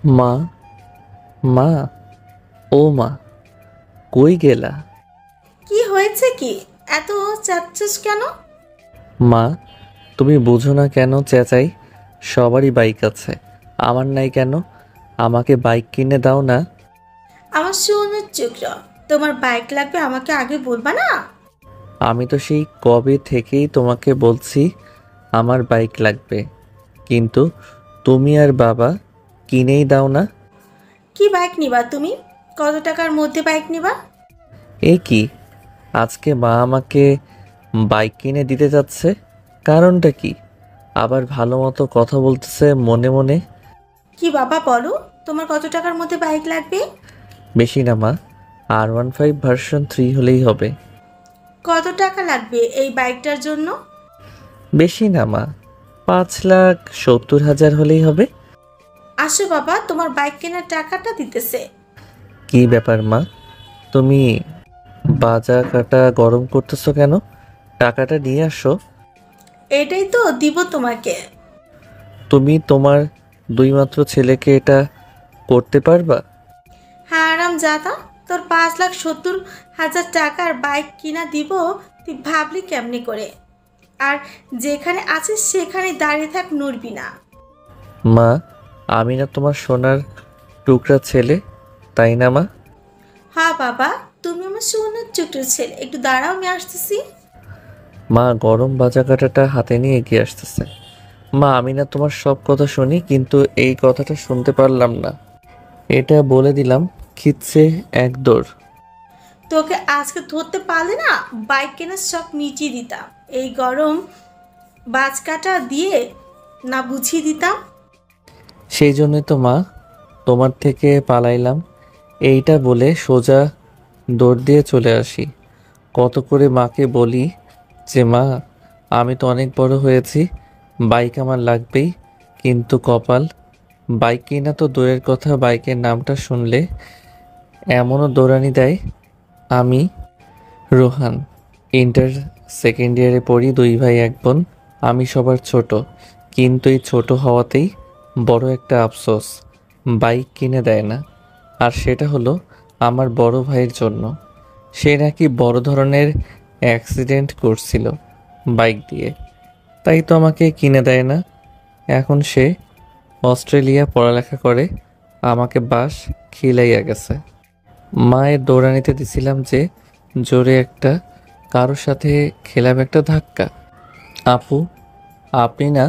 মা, মা, ও মা, কই গেলা? কি হয়েছে কি? এত চাচ্ছিস কেন? মা, তুমি বুঝো না কেন চেঁচাই? সবারই বাইক আছে, আমার নাই কেন? আমাকে বাইক কিনে দাও না। আমার সোনার টুকরো, তোমার বাইক লাগবে আমাকে আগে বলবা না? আমি তো সেই কবে থেকেই তোমাকে বলছি আমার বাইক লাগবে, কিন্তু তুমি আর বাবা কিনেই দাও না। কি বাইক নিবা তুমি? কত টাকার মধ্যে বাইক নিবা? এ কি, আজকে মা আমাকে বাইক কিনে দিতে যাচ্ছে? কারণটা কি? আবার ভালো মতো কথা বলতেছে মনে মনে। কি বাবা বলো, তোমার কত টাকার মধ্যে বাইক লাগবে? বেশি না মা, R15 ভার্সন 3 হলেই হবে। কত টাকা লাগবে এই বাইকটার জন্য? বেশি না মা, 5,70,000 হলেই হবে। আসো বাবা, তোমার বাইক কেনার টাকাটা দিতেছে। কি ব্যাপার মা, তুমি বাজা কাটা গরম করতেছো কেন? টাকাটা নিয়ে আসো। এটাই তো দিব তোমাকে। তুমি তোমার দুই মাত্র ছেলেকে এটা করতে পারবা? হ্যাঁ আরাম জাদা, তোর 5,70,000 টাকার বাইক কিনা দিব? তুই ভাবলি কেমনি করে? আর যেখানে আছিস সেখানে দাঁড়িয়ে থাক, নড়বি না। মা, আমি না তোমার সোনার টুকরা ছেলে, তাই না মা? হ্যাঁ বাবা, তুমি আমার সোনার চুকটুর ছেলে, একটু দাঁড়াও, আমি আসতেছি। মা গরম বাজা কাটাটা হাতে নিয়ে এগিয়ে আসতেছে। মা, আমি না তোমার সব কথা শুনি, কিন্তু এই কথাটা শুনতে পারলাম না। এটা বলে দিলাম, খিচ্ছে এক দৌড়। তোকে আজকে ধরতে পারলে না, বাইক কেনার সব মিটিয়ে দিতাম। এই গরম বাজ কাটা দিয়ে না বুঝিয়ে দিতাম। সেই জন্যই তো মা তোমার থেকে পালাইলাম। এইটা বলে সোজা দৌড় দিয়ে চলে আসি। কত করে মাকে বলি যে মা, আমি তো অনেক বড় হয়েছি, বাইক আমার লাগবেই। কিন্তু কপাল, বাইক কিনা তো দূরের কথা, বাইকের নামটা শুনলে এমনও দৌড়ানি দেয়। আমি রোহান, ইন্টার সেকেন্ড ইয়ারে পড়ি, দুই ভাই এক বোন। আমি সবার ছোট, কিন্তু এই ছোট হওয়াতেই বড় একটা আফসোস, বাইক কিনে দেয় না। আর সেটা হলো আমার বড় ভাইয়ের জন্য। সে নাকি বড় ধরনের অ্যাক্সিডেন্ট করছিল বাইক দিয়ে, তাই তো আমাকে কিনে দেয় না। এখন সে অস্ট্রেলিয়া পড়ালেখা করে, আমাকে বাস খিলাইয়া গেছে। মায়ের দৌড়ানিতে দিছিলাম যে জোরে একটা কারোর সাথে খেলাম একটা ধাক্কা। আপু, আপনি না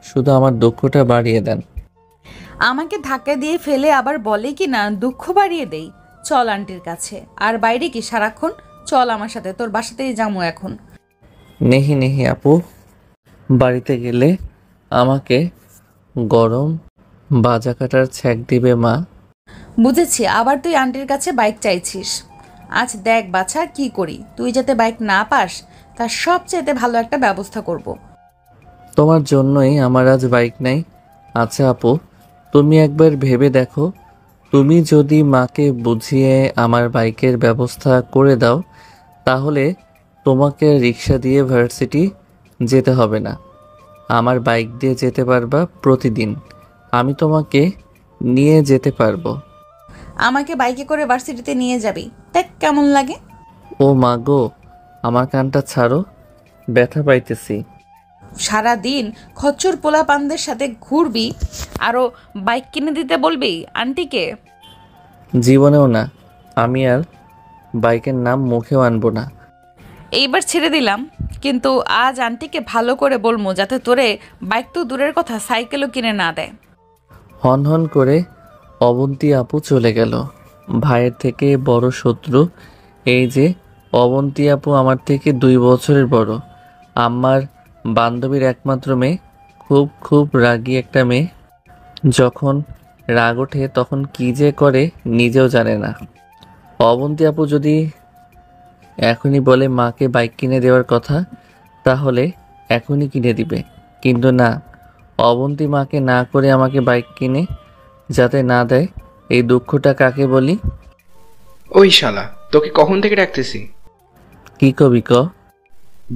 শুধু আমার দুঃখটা বাড়িয়ে দেন। আমাকে ধাক্কা দিয়ে ফেলে আবার বলে কি না দুঃখ বাড়িয়ে দেই। চল আন্টির কাছে। আর বাইরে কি সারাক্ষণ? চল আমার সাথে, তোর বাসাতেই যামু এখন। নেহি নেহি আপু, বাড়িতে গেলে আমাকে গরম বাজা কাটার ছ্যাঁক দিবে মা। বুঝেছি, আবার তুই আন্টির কাছে বাইক চাইছিস। আজ দেখ বাছা কি করি, তুই যাতে বাইক না পাস তার সবচাইতে ভালো একটা ব্যবস্থা করব। তোমার জন্যই আমার আজ বাইক নাই। আচ্ছা আপু, তুমি একবার ভেবে দেখো, তুমি যদি মাকে বুঝিয়ে আমার বাইকের ব্যবস্থা করে দাও, তাহলে তোমাকে রিক্সা দিয়ে ভার্সিটি যেতে হবে না, আমার বাইক দিয়ে যেতে পারবা প্রতিদিন। আমি তোমাকে নিয়ে যেতে পারবো। আমাকে বাইকে করে ভার্সিটিতে নিয়ে যাবি, দেখ কেমন লাগে। ও মা গো, আমার কানটা ছাড়ো, ব্যথা পাইতেছি। সারা দিন খচ্চর পোলা পানদের সাথে ঘুরবি, আরও বাইক কিনে দিতে বলবি আন্টিকে? জীবনেও না, আমি আর বাইকের নাম মুখেও আনবো না। এইবার ছেড়ে দিলাম, কিন্তু আজ আন্টিকে ভালো করে বলবো যাতে তোরে বাইক তো দূরের কথা সাইকেলও কিনে না দেয়। হন হন করে অবন্তী আপু চলে গেল। ভাইয়ের থেকে বড় শত্রু এই যে। অবন্তী আপু আমার থেকে 2 বছরের বড়, আমার বান্ধবীর একমাত্র মেয়ে। খুব খুব রাগী একটা মেয়ে। যখন রাগ ওঠে তখন কি যে করে নিজেও জানে না। অবন্তী আপু যদি এখনই বলে মাকে বাইক কিনে দেওয়ার কথা, তাহলে এখনই কিনে দিবে। কিন্তু না, অবন্তী মাকে না করে আমাকে বাইক কিনে যাতে না দেয়, এই দুঃখটা কাকে বলি? ওই শালা, তোকে কখন থেকে ডাকতেছি? কি কবি ক।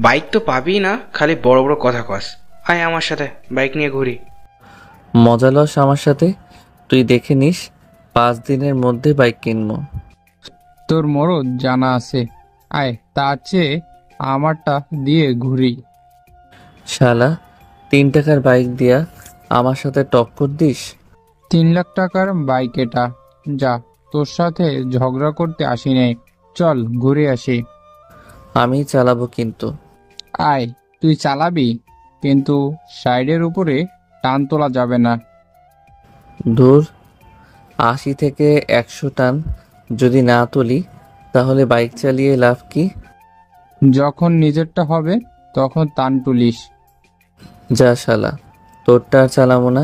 বাইক তো পাবি না, খালি বড় বড় কথা কস। আয় আমার সাথে বাইক নিয়ে ঘুরি। মজা লস আমার সাথে? তুই দেখে নিস, 5 দিনের মধ্যে বাইক কিনবো। তোর মরদ জানা আছে। আয়, তার চেয়ে আমারটা দিয়ে ঘুরি। শালা, 3 টাকার বাইক দিয়া আমার সাথে টক্কর দিস? 3 লাখ টাকার বাইক এটা। যা, তোর সাথে ঝগড়া করতে আসি নাই, চল ঘুরে আসি। আমি চালাবো কিন্তু। আয়, তুই চালাবি, কিন্তু সাইডের উপরে টান তোলা যাবে না। দূর, 80 থেকে 100 টান যদি না তুলি তাহলে বাইক চালিয়ে লাভ কি? যখন নিজেরটা হবে তখন টান তুলিস। যা শালা, তোরটা আর চালামো না,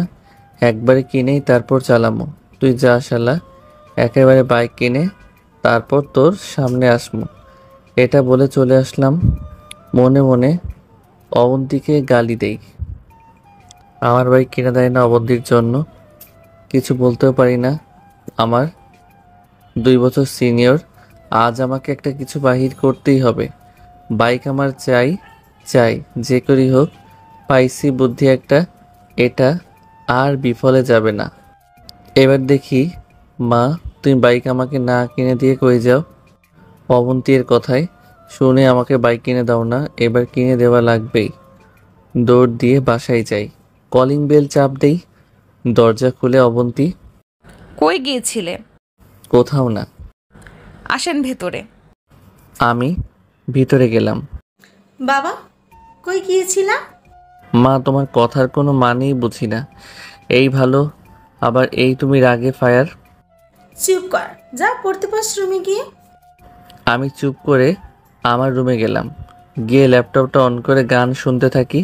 একবারে কিনেই তারপর চালামো। তুই যা শালা, একেবারে বাইক কিনে তারপর তোর সামনে আসমো। এটা বলে চলে আসলাম। মনে মনে অবন্তীকে গালি দেই। আমার বাইক কিনে দেয় না অবন্তীর জন্য। কিছু বলতেও পারি না। আমার 2 বছর সিনিয়র, আজ আমাকে একটা কিছু বাহির করতেই হবে। বাইক আমার চাই চাই, যে করেই হোক। পাইছি বুদ্ধি একটা, এটা আর বিফলে যাবে না। এবার দেখি মা, তুমি বাইক আমাকে না কিনে দিয়ে কই যাও? অবন্তীর কথায় শুনে আমাকে বাইক কিনে দাও না, এবার কিনে দেওয়া লাগবেই। দৌড় দিয়ে বাসায় যাই, কলিং বেল চাপ দেই। দরজা খুলে অবন্তী। কই গিয়েছিলে? কোথাও না। আসেন ভেতরে। আমি ভিতরে গেলাম। বাবা, কই গিয়েছিলাম? মা, তোমার কথার কোনো মানেই বুঝি না। এই ভালো, আবার এই তুমি রাগে ফায়ার। চুপ কর, যা পড়তে পাস রুমে গিয়ে। আমি চুপ করে আমার রুমে গেলাম, গিয়ে ল্যাপটপটা অন করে গান শুনতে থাকি।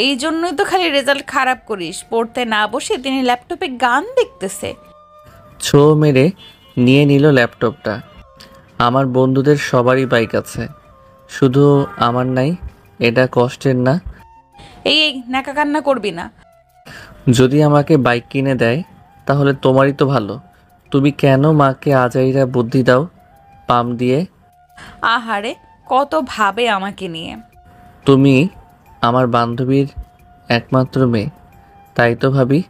এই জন্যই তো খালি রেজাল্ট খারাপ করিস, পড়তে না বসে তিনি ল্যাপটপে গান দেখতেছে। ছো মেরে নিয়ে নিল ল্যাপটপটা। আমার বন্ধুদের সবারই বাইক আছে, শুধু আমার নাই। এটা কষ্টের না? এই নাকা কান্না করবি না। যদি আমাকে বাইক কিনে দেয় তাহলে তোমারই তো ভালো। তুমি কেন মাকে আজাইরা বুদ্ধি দাও পাম দিয়ে? আহারে, কত ভাবে আমাকে নিয়ে। তুমি আমার বান্ধবীর একমাত্র মেয়ে, তাই তো ভাবি।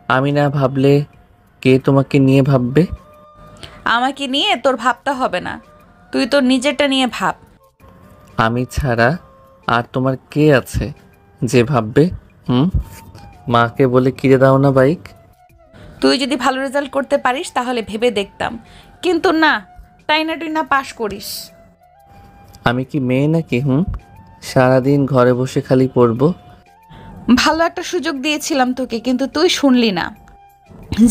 আমি না ভাবলে কে তোমাকে নিয়ে ভাববে? আমাকে নিয়ে তোর ভাবতে হবে না, তুই তোর নিজেরটা নিয়ে ভাব। আমি ছাড়া আর তোমার কে আছে যে ভাববে? মাকে বলে কিনে দাও না বাইক। তুই যদি ভালো রেজাল্ট করতে পারিস তাহলে ভেবে দেখতাম, কিন্তু না, তাই না তুই না পাশ করিস। আমি কি মেয়ে নাকি? সারাদিন ঘরে বসে খালি পড়বো। ভালো একটা সুযোগ দিয়েছিলাম তোকে, কিন্তু তুই শুনলি না।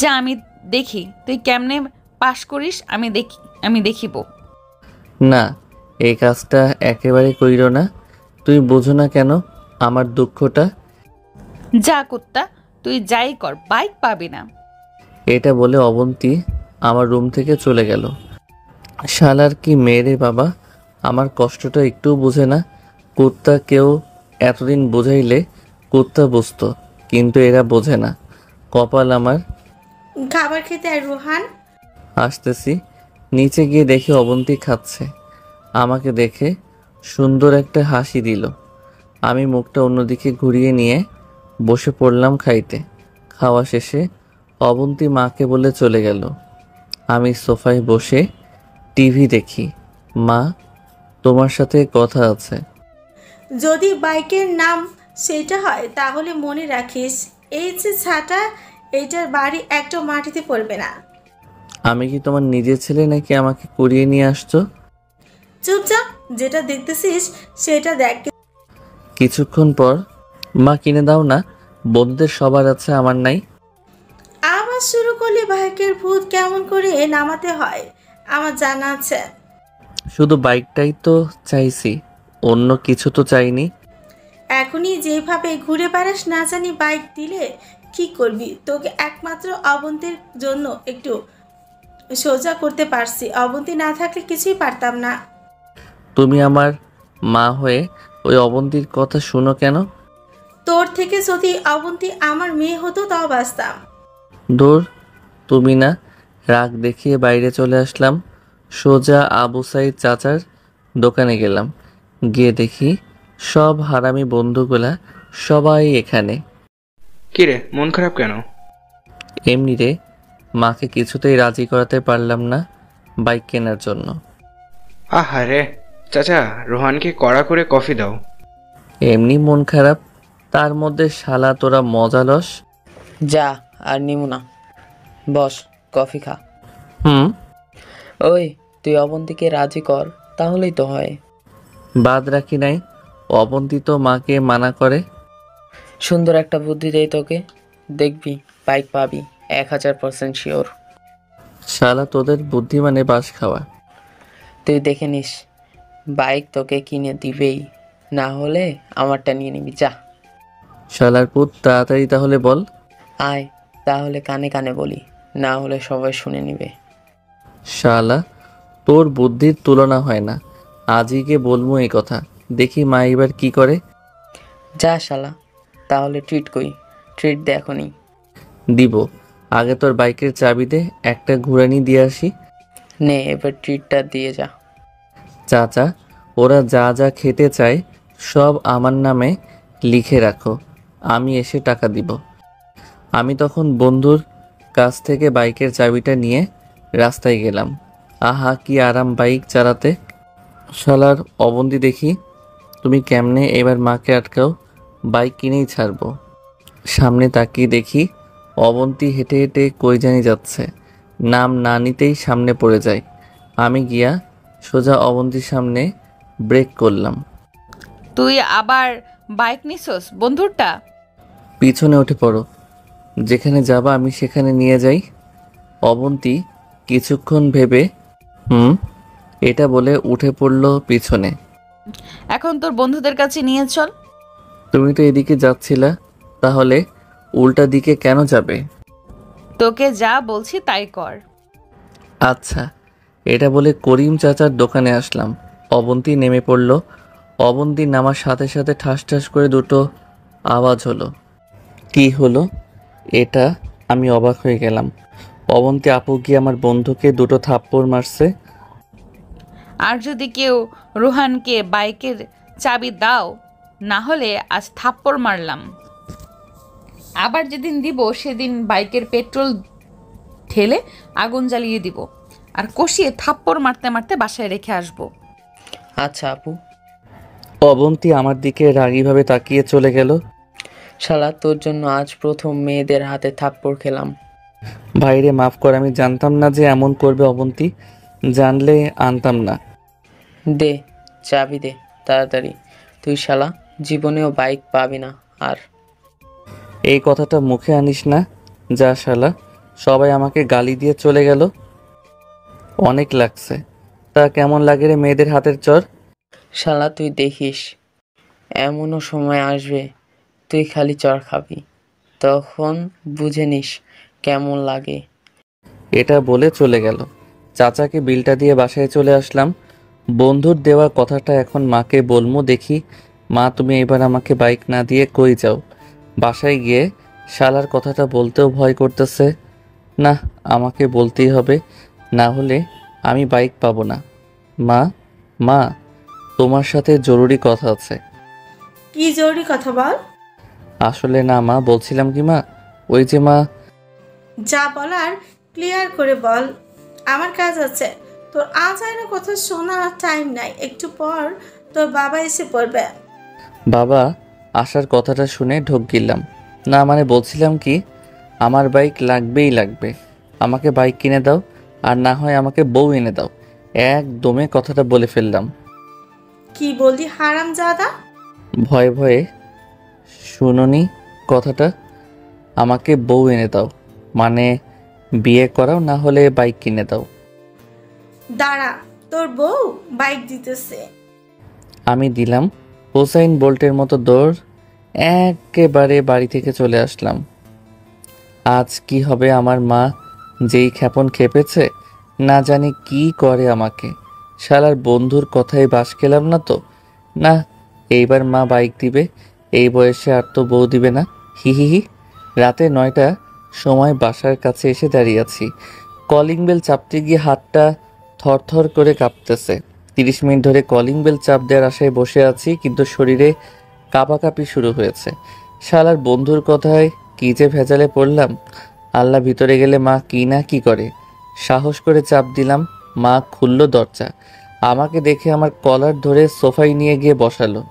যা, আমি দেখি তুই কেমনে পাশ করিস, আমি দেখিব। না, এই কাজটা একেবারে কইরো না। তুই বোঝো না কেন আমার দুঃখটা? যা কুত্তা, তুই যাই কর, বাইক পাবি না। এটা বলে অবন্তী আমার রুম থেকে চলে গেল। শালার কি মেয়ে বাবা, আমার কষ্টটা একটুও বোঝে না। কুত্তা কেউ এতদিন বোঝাইলে কুত্তা বুঝতো, কিন্তু এরা বোঝে না। কপাল আমার। খাবার খেতে আর রোহান। আসতেছি। নিচে গিয়ে দেখি অবন্তী খাচ্ছে। আমাকে দেখে সুন্দর একটা হাসি দিল। আমি মুখটা অন্যদিকে ঘুরিয়ে নিয়ে বসে পড়লাম খাইতে। খাওয়া শেষে অবন্তী মাকে বলে চলে গেল। আমি সোফায় বসে টিভি দেখি। মা, তোমার সাথে কথা আছে। যদি বাইকের নাম সেটা হয় তাহলে মনে রাখিস, এই যে ছাটা, এইটার বাড়ি একটা মাটিতে পড়বে না। আমি কি তোমার নিজের ছেলে নাকি আমাকে কুড়িয়ে নিয়ে আসছো? চুপচাপ যেটা দেখতেছিস সেটা দেখ। কিছুক্ষণ পর, মা কিনে দাও না, বন্ধুদের সবার আছে, আমার নাই। আবার শুরু করলে বাইকের ভূত কেমন করে নামাতে হয় আমার জানা আছে। শুধু বাইকটাই তো চাইছি, অন্য কিছু তো চাইনি। এখনই যেভাবে ঘুরে বেড়াস, না জানি বাইক দিলে কি করবি। তোকে একমাত্র অবন্তীর জন্য একটু সোজা করতে পারছি, অবন্তী না থাকলে কিছুই পারতাম না। তুমি আমার মা হয়ে ওই অবন্তীর কথা শুনো কেন? তোর থেকে যদি অবন্তী আমার মেয়ে হতো তাও বাঁচতাম। দূর, তুমি না। রাগ দেখিয়ে বাইরে চলে আসলাম। সোজা আবু সাইদ চাচার দোকানে গেলাম। গিয়ে দেখি সব হারামি বন্ধুগুলা সবাই এখানে। কিরে, মন খারাপ কেন? এমনি রে, মাকে কিছুতেই রাজি করাতে পারলাম না বাইক কেনার জন্য। আহারে, চাচা রোহানকে কড়া করে কফি দাও। এমনি মন খারাপ, তার মধ্যে শালা তোরা মজা লস। যা, আর নিমু না। বস, কফি খা। হুম। ওই, তুই অবন্তীকে রাজি কর, তাহলেই তো হয়। বাদ রাখি নাই, অবন্তী তো মাকে মানা করে। সুন্দর একটা বুদ্ধি দেই তোকে, দেখবি বাইক পাবি, 1000% শিওর। শালা তোদের বুদ্ধি মানে বাস খাওয়া। তুই দেখে নিস, বাইক তোকে কিনে দিবেই, না হলে আমারটা নিয়ে নিবি। যা, শালার পুত, তাড়াতাড়ি তাহলে বল। আয়, তাহলে কানে কানে বলি, না হলে সবাই শুনে নিবে। শালা, তোর বুদ্ধির তুলনা হয় না। আজই গিয়ে বলবো এই কথা, দেখি মা এবার কি করে। যা শালা, তাহলে ট্রিট কই, ট্রিট দে এখনই। দিব, আগে তোর বাইকের চাবি দে, একটা ঘুরানি দিয়ে আসি। নে, এবার ট্রিটটা দিয়ে যা। চাচা, ওরা যা যা খেতে চায় সব আমার নামে লিখে রাখো, আমি এসে টাকা দিব। আমি তখন বন্ধুর কাছ থেকে বাইকের চাবিটা নিয়ে রাস্তায় গেলাম। আহা কি আরাম বাইক চালাতে। শালার অবন্তি, দেখি তুমি কেমনে এবার মাকে আটকাও, বাইক কিনেই ছাড়বো। সামনে তাকিয়ে দেখি অবন্তি হেঁটে হেঁটে কই জানি যাচ্ছে, নাম না নিতেই সামনে পড়ে যায়। আমি গিয়া সোজা অবন্তির সামনে ব্রেক করলাম। তুই আবার বাইক নিছস বন্ধুরটা? পিছনে উঠে পড়ো, যেখানে যাবা আমি সেখানে নিয়ে যাই। অবন্তি কিছুক্ষণ ভেবে এটা বলে উঠে পড়ল পিছনে। এখন তোর বন্ধুদের কাছে নিয়ে চল। তুমি তো এদিকে যাচ্ছিলা, তাহলে উল্টা দিকে কেন যাবে? তোকে যা বলছি তাই কর। আচ্ছা, এটা বলে করিম চাচার দোকানে আসলাম। অবন্তি নেমে পড়ল। অবন্তি নামার সাথে সাথে ঠাস ঠাস করে দুটো আওয়াজ হলো। কি হলো এটা? আমি অবাক হয়ে গেলাম। অবন্তি আপু গিয়ে আমার বন্ধুকে দুটো থাপ্পড় মারছে। আর যদি কেউ রোহানকে বাইকের চাবি দাও, না হলে আজ থাপ্পড় মারলাম। আবার যেদিন দিব সেদিন বাইকের পেট্রোল ঢেলে আগুন জ্বালিয়ে দিব, আর কষিয়ে থাপ্পড় মারতে মারতে বাসায় রেখে আসবো। আচ্ছা আপু। অবন্তি আমার দিকে রাগীভাবে তাকিয়ে চলে গেল। শালা, তোর জন্য আজ প্রথম মেয়েদের হাতে থাপ্পড় খেলাম। ভাইরে মাফ কর, আমি জানতাম না যে এমন করবে অবন্তি, জানলে আনতাম না। দে, চাবি দে তাড়াতাড়ি, তুই শালা জীবনেও বাইক পাবি না আর। এই কথাটা মুখে আনিস না, যা শালা। সবাই আমাকে গালি দিয়ে চলে গেল। অনেক লাগছে। তা কেমন লাগে রে মেয়েদের হাতের চর? শালা, তুই দেখিস, এমনও সময় আসবে তুই খালি চড় খাবি, তখন বুঝে নিস কেমন লাগে। এটা বলে চলে গেল। চাচাকে বিলটা দিয়ে বাসায় চলে আসলাম। বন্ধুর দেওয়া কথাটা এখন মাকে বলবো। দেখি মা, তুমি এবার আমাকে বাইক না দিয়ে কই যাও? বাসায় গিয়ে শালার কথাটা বলতেও ভয় করতেছে। না, আমাকে বলতেই হবে, না হলে আমি বাইক পাবো না। মা, মা, তোমার সাথে জরুরি কথা আছে। কি জরুরি কথা বল। আসলে না মা, বলছিলাম কি মা, ওই যে মা। যা বলার ক্লিয়ার করে বল, আমার কাজ আছে। তোর আজ আইনা কথা শোনার টাইম নাই, একটু পর তোর বাবা এসে পড়বে। বাবা আসার কথাটা শুনে ঢোক গিললাম। না মানে বলছিলাম কি, আমার বাইক লাগবেই লাগবে। আমাকে বাইক কিনে দাও, আর না হয় আমাকে বউ এনে দাও। একদমে কথাটা বলে ফেললাম। কি বললি হারামজাদা? ভয়ে ভয়ে শুনোনি কথাটা? আমাকে বউ এনে দাও মানে বিয়ে করাও, না হলে বাইক কিনে দাও। দাঁড়া, তোর বউ বাইক দিতেছে। আমি দিলাম। হোসাইন বোল্টের মতো দৌড়, একেবারে বাড়ি থেকে চলে আসলাম। আজ কি হবে? আমার মা যেই ক্ষেপণ খেপেছে, না জানি কি করে আমাকে। শালার বন্ধুর কথায় বাস খেলাম না তো। না, এইবার মা বাইক দিবে। এই বয়সে আর তো বউ দিবে না। হি হি হি। রাতে 9টা সময় বাসার কাছে এসে দাঁড়িয়ে আছি। কলিং বেল চাপতে গিয়ে হাতটা থরথর করে কাঁপতেছে। 30 মিনিট ধরে কলিং বেল চাপ দেওয়ার আশায় বসে আছি, কিন্তু শরীরে কাঁপাকাঁপি শুরু হয়েছে। শালার বন্ধুর কথায় কি যে ভেজালে পড়লাম। আল্লাহ ভিতরে গেলে মা কি না কি করে। সাহস করে চাপ দিলাম, মা খুলল দরজা। আমাকে দেখে আমার কলার ধরে সোফায় নিয়ে গিয়ে বসালো।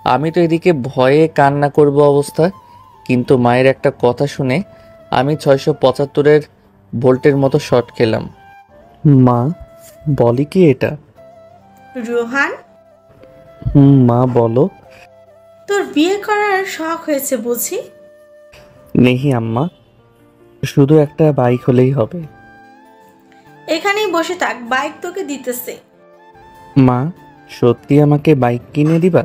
আমি তো এদিকে ভয়ে কান্না করব অবস্থা, কিন্তু মায়ের একটা কথা শুনে আমি 675-এর ভোল্টের মতো শট খেলাম। মা বলি কি এটা? রোহান, মা বলো। তোর বিয়ে করার শখ হয়েছে বুঝি? নেহি আম্মা, শুধু একটা বাইক হলেই হবে। এখানেই বসে থাক, বাইক তোকে দিতেছে। মা সত্যি আমাকে বাইক কিনে দিবা?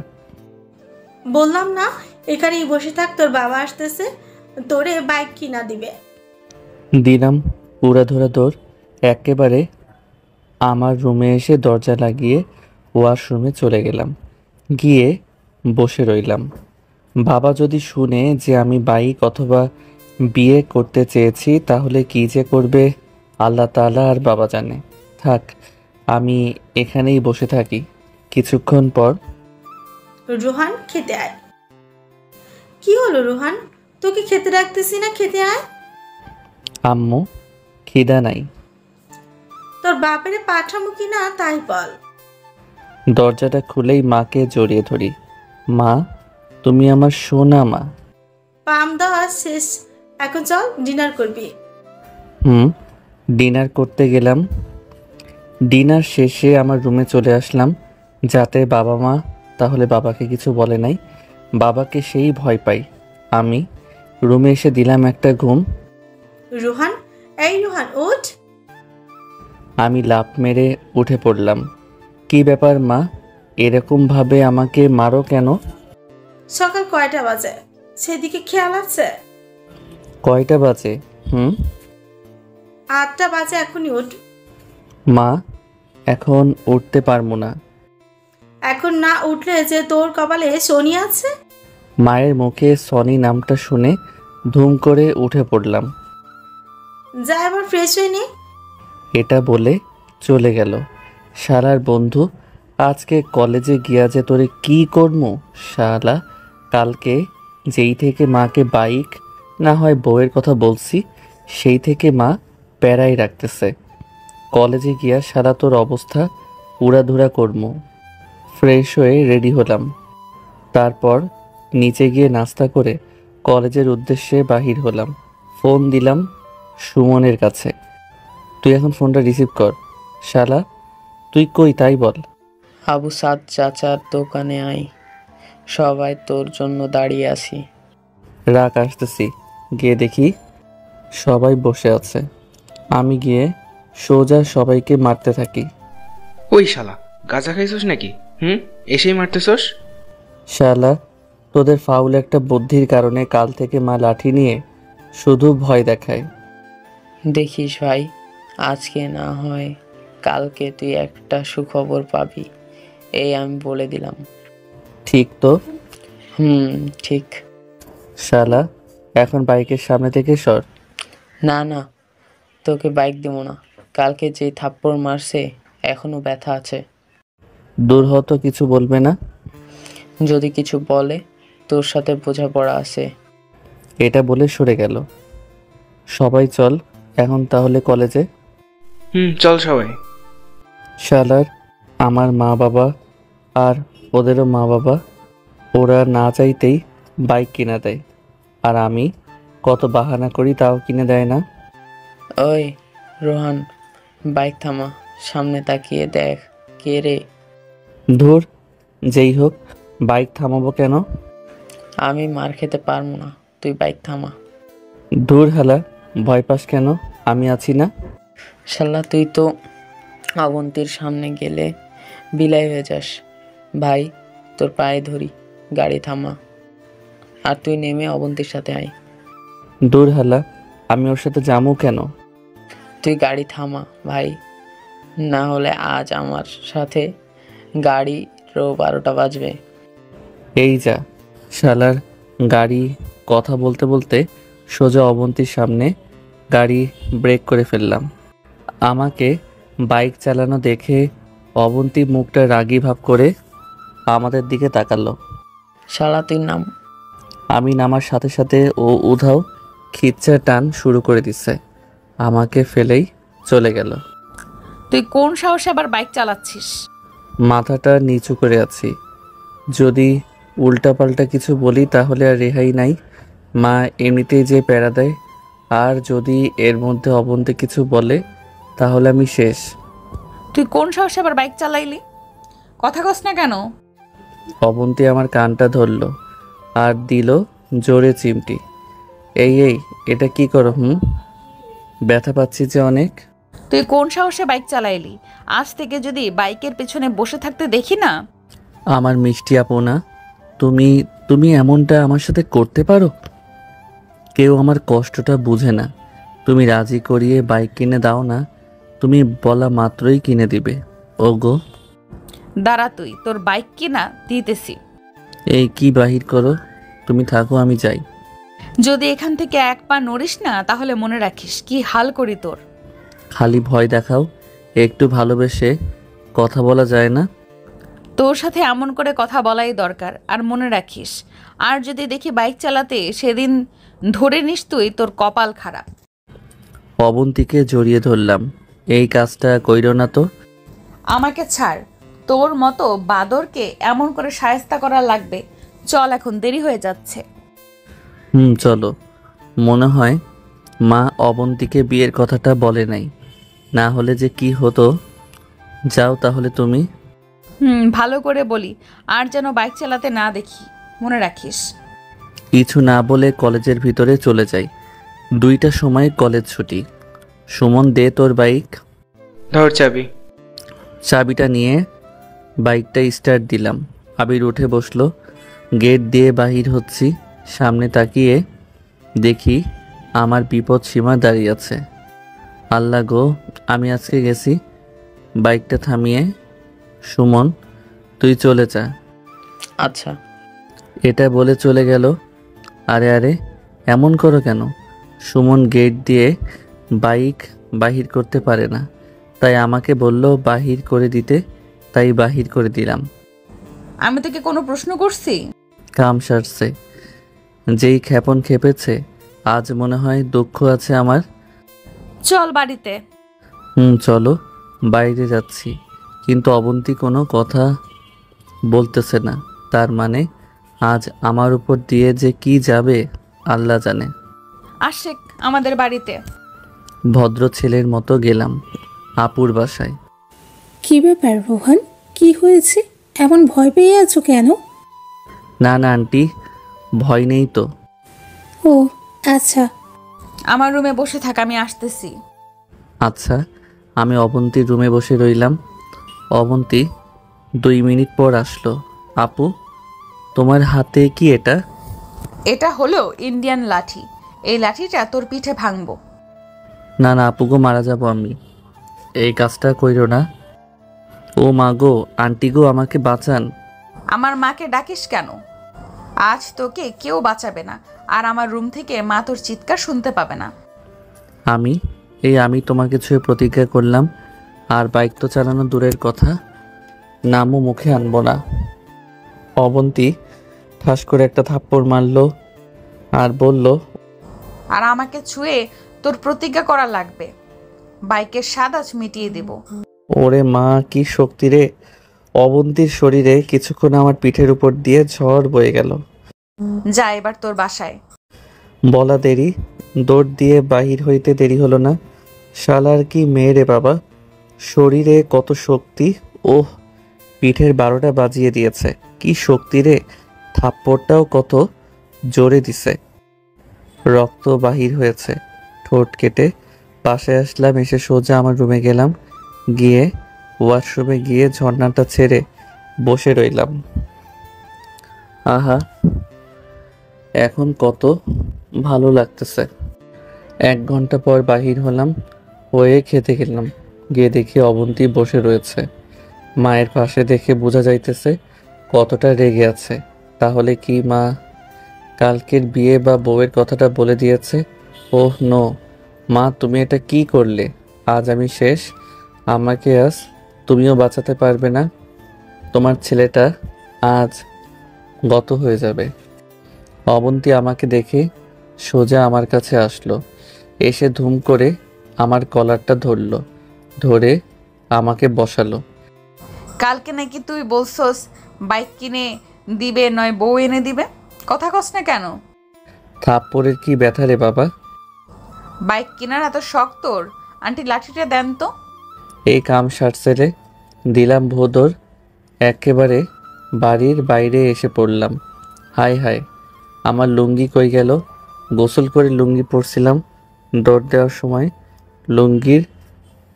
বললাম না, এখানেই বসে থাক, তোর বাবা আসতেছে, তোরে বাইক কিনা দিবে। দিলাম উড়াধরা দৌড়। একেবারে আমার রুমে এসে দরজা লাগিয়ে ওয়াশরুমে চলে গেলাম। গিয়ে বসে রইলাম। বাবা যদি শুনে যে আমি বাইক অথবা বিয়ে করতে চেয়েছি তাহলে কি যে করবে আল্লাহ তাআলা আর বাবা জানে। থাক, আমি এখানেই বসে থাকি। কিছুক্ষণ পর রোহান, খেতে আয়। কি হলো রোহান, তোকে খেতে রাখতেছি না, খেতে আয়। আম্মু খিদা নাই। তোর বাপেরে পাঠামো কি না তাই বল। দরজাটা খুলেই মাকে জড়িয়ে ধরি। মা তুমি আমার সোনা মা। পাম দেওয়া শেষ, এখন চল ডিনার করবি। ডিনার করতে গেলাম। ডিনার শেষে আমার রুমে চলে আসলাম, যাতে বাবা মা তাহলে বাবাকে কিছু বলে নাই। বাবাকে সেই ভয় পাই। আমি রুমে এসে দিলাম একটা ঘুম। রোহান, এই রোহান ওঠ। আমি লাফ মেরে উঠে পড়লাম। কি ব্যাপার মা, এরকম ভাবে আমাকে মারো কেন? সকাল কয়টা বাজে সেদিকে খেয়াল আছে? কয়টা বাজে? 8টা বাজে, এখনই উঠ। মা এখন উঠতে পারবো না। এখন না উঠলে যে তোর কপালে শনি আছে। মায়ের মুখে সনি নামটা শুনে ধুম করে উঠে পড়লাম। যা এবার ফ্রেশ হয়ে নে। এটা বলে চলে গেল। শালার বন্ধু, আজকে কলেজে গিয়া যে তোরে কি করমু শালা। কালকে যেই থেকে মাকে বাইক না হয় বউয়ের কথা বলছি, সেই থেকে মা প্যারাই রাখতেছে। কলেজে গিয়া শালা তোর অবস্থা উড়াধুরা করমু। ফ্রেশ হয়ে রেডি হলাম। তারপর নিচে গিয়ে নাস্তা করে কলেজের উদ্দেশ্যে বাহির হলাম। ফোন দিলাম সুমনের কাছে। তুই এখন ফোনটা রিসিভ কর। শালা তুই কই তাই বল। আবু সাদ চাচার দোকানে আই, সবাই তোর জন্য দাঁড়িয়ে আছি। রাগ আসতেছি। গিয়ে দেখি সবাই বসে আছে। আমি গিয়ে সোজা সবাইকে মারতে থাকি। ওই শালা, গাঁজা খাইছস নাকি? এসেই মারতেছস? শালা তোদের ফাউল একটা বুদ্ধির কারণে কাল থেকে মা লাঠি নিয়ে শুধু ভয় দেখায়। দেখিস ভাই, আজকে না হয় কালকে তুই একটা সুখবর পাবি, এই আমি বলে দিলাম। ঠিক তো? ঠিক। শালা এখন বাইকের সামনে থেকে সর। না না, তোকে বাইক দিব না। কালকে যে থাপ্পড় মারছে এখনো ব্যথা আছে। দূর হতো, কিছু বলবে না? যদি কিছু বলে তোর সাথে বোঝাপড়া আছে। এটা বলে সরে গেল। সবাই চল এখন তাহলে কলেজে। চল সবাই। শালার আমার মা বাবা আর ওদেরও মা বাবা, ওরা না চাইতেই বাইক কিনে দেয়, আর আমি কত বাহানা করি তাও কিনে দেয় না। ওই রোহান, বাইক থামা, সামনে তাকিয়ে দেখ কে রে। ধুর, যেই হোক, বাইক থামাবো কেন? আমি মার খেতে পারবো না, তুই বাইক থামা। ধুর হালা, ভয় পাস কেন? আমি আছি না। শালা তুই তো অবন্তীর সামনে গেলে বিলাই হয়ে যাস। ভাই তোর পায়ে ধরি, গাড়ি থামা, আর তুই নেমে অবন্তীর সাথে আয়। দূর হালা, আমি ওর সাথে যাবো কেন? তুই গাড়ি থামা ভাই, না হলে আজ আমার সাথে গাড়িরও 12টা বাজবে। এই যা। শালার গাড়ি কথা বলতে বলতে সোজা অবন্তীর সামনে গাড়ি ব্রেক করে ফেললাম। আমাকে বাইক চালানো দেখে অবন্তী মুখটা রাগী ভাব করে আমাদের দিকে তাকালো। শালা তুই নাম। আমি নামার সাথে সাথে ও উধাও খিচ্চা টান শুরু করে দিছে, আমাকে ফেলেই চলে গেল। তুই কোন সাহসে আবার বাইক চালাচ্ছিস? মাথাটা নিচু করে আছি, যদি উল্টাপাল্টা কিছু বলি তাহলে আর রেহাই নাই। মা এমনিতেই যে প্যারা দেয়, আর যদি এর মধ্যে অবন্তি কিছু বলে তাহলে আমি শেষ। তুই কোন সাহসে আবার বাইক চালাইলি? কথা কস না কেন? অবন্তি আমার কানটা ধরলো আর দিল জোরে চিমটি। এই এই, এটা কি করো? ব্যথা পাচ্ছি যে অনেক। তুই কোন সাহসে বাইক চালাইলি? আজ থেকে যদি বাইকের পেছনে বসে থাকতে দেখি না। আমার মিষ্টি আপু না, তুমি তুমি এমনটা আমার সাথে করতে পারো? কেউ আমার কষ্টটা বুঝে না। তুমি রাজি করিয়ে বাইক কিনে দাও না, তুমি বলা মাত্রই কিনে দিবে। ওগো দাঁড়া, তুই তোর বাইক কিনা দিতেছি। এই কি বাহির করো, তুমি থাকো, আমি যাই। যদি এখান থেকে এক পা নড়িস না তাহলে মনে রাখিস কি হাল করি তোর। খালি ভয় দেখাও, একটু ভালোবেসে কথা বলা যায় না? তোর সাথে এমন করে কথা বলাই দরকার। আর মনে রাখিস, আর যদি দেখি বাইক চালাতে সেদিন ধরে নিস তুই, তোর কপাল খারাপ। অবন্তিকে জড়িয়ে ধরলাম। এই কাজটা কইরো না তো। আমাকে ছাড়, তোর মতো বাদরকে এমন করে শায়েস্তা করা লাগবে। চল, এখন দেরি হয়ে যাচ্ছে। চলো। মনে হয় মা অবন্তিকে বিয়ের কথাটা বলে নাই, না হলে যে কি হতো। যাও তাহলে তুমি। ভালো করে বলি, আর যেন বাইক চালাতে না দেখি, মনে রাখিস। কিছু না বলে কলেজের ভিতরে চলে যাই। 2টার সময় কলেজ ছুটি। সুমন, দে তোর বাইক। ধর চাবি। চাবিটা নিয়ে বাইকটা স্টার্ট দিলাম। আবির উঠে বসলো। গেট দিয়ে বাহির হচ্ছি, সামনে তাকিয়ে দেখি আমার বিপদ সীমা দাঁড়িয়ে আছে। আল্লাহ গো, আমি আজকে গেছি। বাইকটা থামিয়ে, সুমন তুই চলে যা। আচ্ছা। এটা বলে চলে গেল। আরে আরে, এমন করো কেন? সুমন গেট দিয়ে বাইক বাহির করতে পারে না, তাই আমাকে বলল বাহির করে দিতে, তাই বাহির করে দিলাম। আমি তোকে কোনো প্রশ্ন করছি? কাম সারছে। যেই ক্ষেপণ খেপেছে, আজ মনে হয় দুঃখ আছে আমার। চল বাড়িতে। চলো। বাইরে যাচ্ছি, কিন্তু অবন্তি কোনো কথা বলতেছে না। তার মানে আজ আমার উপর দিয়ে যে কি যাবে আল্লাহ জানে। আশেক আমাদের বাড়িতে। ভদ্র ছেলের মতো গেলাম আপুর বাসায়। কি ব্যাপার রোহান, কি হয়েছে? এমন ভয় পেয়ে আছো কেন? না না আন্টি, ভয় নেই তো। ও আচ্ছা। আমার রুমে বসে থাক, আমি আসতেছি। আচ্ছা। আমি অবন্তীর রুমে বসে রইলাম। অবন্তী 2 মিনিট পর আসলো। আপু, তোমার হাতে কি এটা? এটা হলো ইন্ডিয়ান লাঠি। এই লাঠিটা তোর পিঠে ভাঙবো। না না আপু গো, মারা যাব আমি। এই কাজটা কইরো না। ও মা গো, আন্টি গো, আমাকে বাঁচান। আমার মাকে ডাকিস কেন? আজ তোকে কেউ বাঁচাবে না, আর আমার রুম থেকে মা তোর চিৎকার শুনতে পাবে না। আমি তোমাকে ছুঁয়ে প্রতিজ্ঞা করলাম, আর বাইক তো চালানো দূরের কথা, নামও মুখে আনবো না। অবন্তী ঠাস করে একটা থাপ্পড় মারলো আর বলল, আর আমাকে ছুঁয়ে তোর প্রতিজ্ঞা করা লাগবে। বাইকের স্বাদ আজ মিটিয়ে দেব। ওরে মা, কি শক্তি রে! অবন্তীর শরীরে কিছুক্ষণ আমার পিঠের উপর দিয়ে ঝড় বয়ে গেল। যা এবার তোর বাসায়। বলা দেরি, দৌড় দিয়ে বাহির হইতে দেরি হলো না। শালার কি মেয়ে রে বাবা, শরীরে কত শক্তি! ওহ, পিঠের 12টা বাজিয়ে দিয়েছে। কি শক্তি রে! থাপ্পড়টাও কত জোরে দিছে। রক্ত বাহির হয়েছে, ঠোঁট কেটে পাশে আসলাম। এসে সোজা আমার রুমে গেলাম। গিয়ে ওয়াশরুমে গিয়ে ঝর্ণাটা ছেড়ে বসে রইলাম। আহা, এখন কত ভালো লাগতেছে। 1 ঘন্টা পর বাহির হলাম, হয়ে খেতে গেলাম। গিয়ে দেখি অবন্তী বসে রয়েছে। মায়ের পাশে দেখে বোঝা যাইতেছে কতটা রেগে আছে। তাহলে কি মা কালকের বিয়ে বা বউয়ের কথাটা বলে দিয়েছে? ওহ নো, মা তুমি এটা কি করলে? আজ আমি শেষ। আমাকে আজ তুমিও বাঁচাতে পারবে না। তোমার ছেলেটা আজ গত হয়ে যাবে। অবন্তী আমাকে দেখে সোজা আমার কাছে আসলো, এসে ধুম করে আমার কলারটা ধরলো, ধরে আমাকে বসালো। কালকে নাকি তুই বলছস বাইক কিনে দিবে নয় বউ এনে দিবে, কথা কস না কেন? থাপ্পড়ের কি ব্যথা রে বাবা? বাইক কেনার এত শখ তোর? আন্টি লাঠিটা দেন তো। এই কাম সারছে রে, দিলাম ভোদর। একেবারে বাড়ির বাইরে এসে পড়লাম। হায় হায়, আমার লুঙ্গি কই গেল? গোসল করে লুঙ্গি পরছিলাম, দৌড় দেওয়ার সময় লুঙ্গির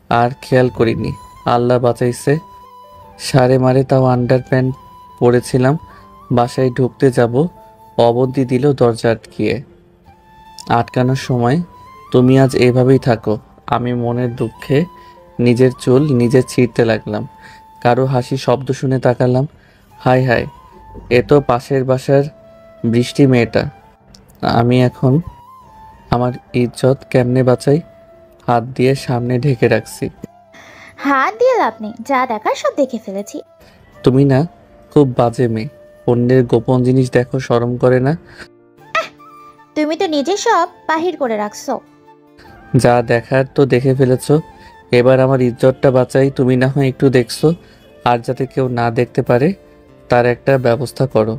আর খেয়াল করিনি। আল্লাহ বাঁচাইছে, সারে মারে তাও আন্ডার প্যান্ট পরেছিলাম। বাসায় ঢুকতে যাব, অবধি দিল দরজা আটকিয়ে। আটকানোর সময় তুমি আজ এভাবেই থাকো। আমি মনের দুঃখে নিজের চুল নিজে ছিঁড়তে লাগলাম। কারো হাসি শব্দ শুনে তাকালাম। হায় হায়, এ তো পাশের বাসার বৃষ্টি মেয়েটা। আমি এখন আমার ইজ্জত কেমনে বাঁচাই? হাত দিয়ে সামনে ঢেকে রাখছি। হাত দিয়ে লাভ নেই, যা দেখার সব দেখে ফেলেছি। তুমি না খুব বাজে মেয়ে, অন্যের গোপন জিনিস দেখো, শরম করে না? তুমি তো নিজে সব বাহির করে রাখছো। যা দেখার তো দেখে ফেলেছো, এবার আমার ইজ্জতটা বাঁচাই। তুমি না হয় একটু দেখছো, আর যাতে কেউ না দেখতে পারে তার একটা ব্যবস্থা করো।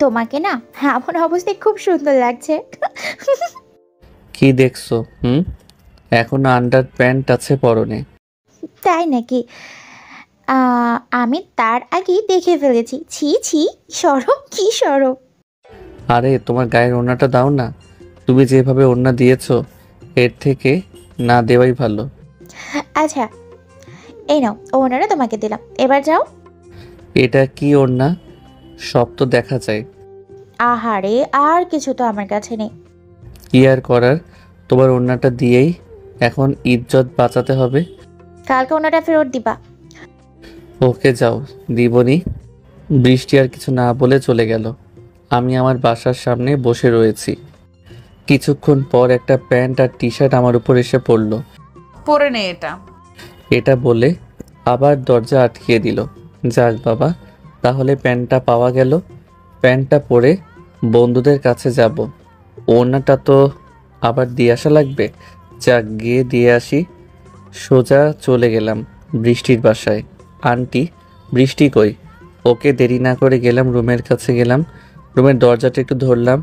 তোমাকে না এমন অবস্থায় খুব সুন্দর লাগছে। কি দেখছো? এখনো আন্ডার প্যান্ট আছে পরনে। তাই নাকি? আমি তার আগেই দেখে ফেলেছি। ছি ছি, সরম, কি সরম। আরে তোমার গায়ের ওড়নাটা দাও না। তুমি যেভাবে ওড়না দিয়েছো, এর থেকে না দেওয়াই ভালো। আচ্ছা, এই নাও, ওনারা তোমাকে দিলাম, এবার যাও। এটা কি ওড়না? সব তো দেখা যায়। আহারে, আর কিছু তো আমার কাছে নেই। কি আর করার, তোমার ওড়নাটা দিয়েই এখন ইজ্জত বাঁচাতে হবে। কালকে ওনারা ফেরত দিবা। ওকে যাও, দিবনি। বৃষ্টি আর কিছু না বলে চলে গেল। আমি আমার বাসার সামনে বসে রয়েছি। কিছুক্ষণ পর একটা প্যান্ট আর টি শার্ট আমার উপর এসে পড়ল। পরে নে এটা। এটা বলে আবার দরজা আটকিয়ে দিল। যাক বাবা, তাহলে প্যান্টটা পাওয়া গেল। প্যান্টটা পরে বন্ধুদের কাছে যাব। ওড়নাটা তো আবার দিয়ে আসা লাগবে। যাক, গিয়ে দিয়ে আসি। সোজা চলে গেলাম বৃষ্টির বাসায়। আন্টি, বৃষ্টি কই? ওকে দেরি না করে গেলাম রুমের কাছে গেলাম। রুমের দরজাটা একটু ধরলাম,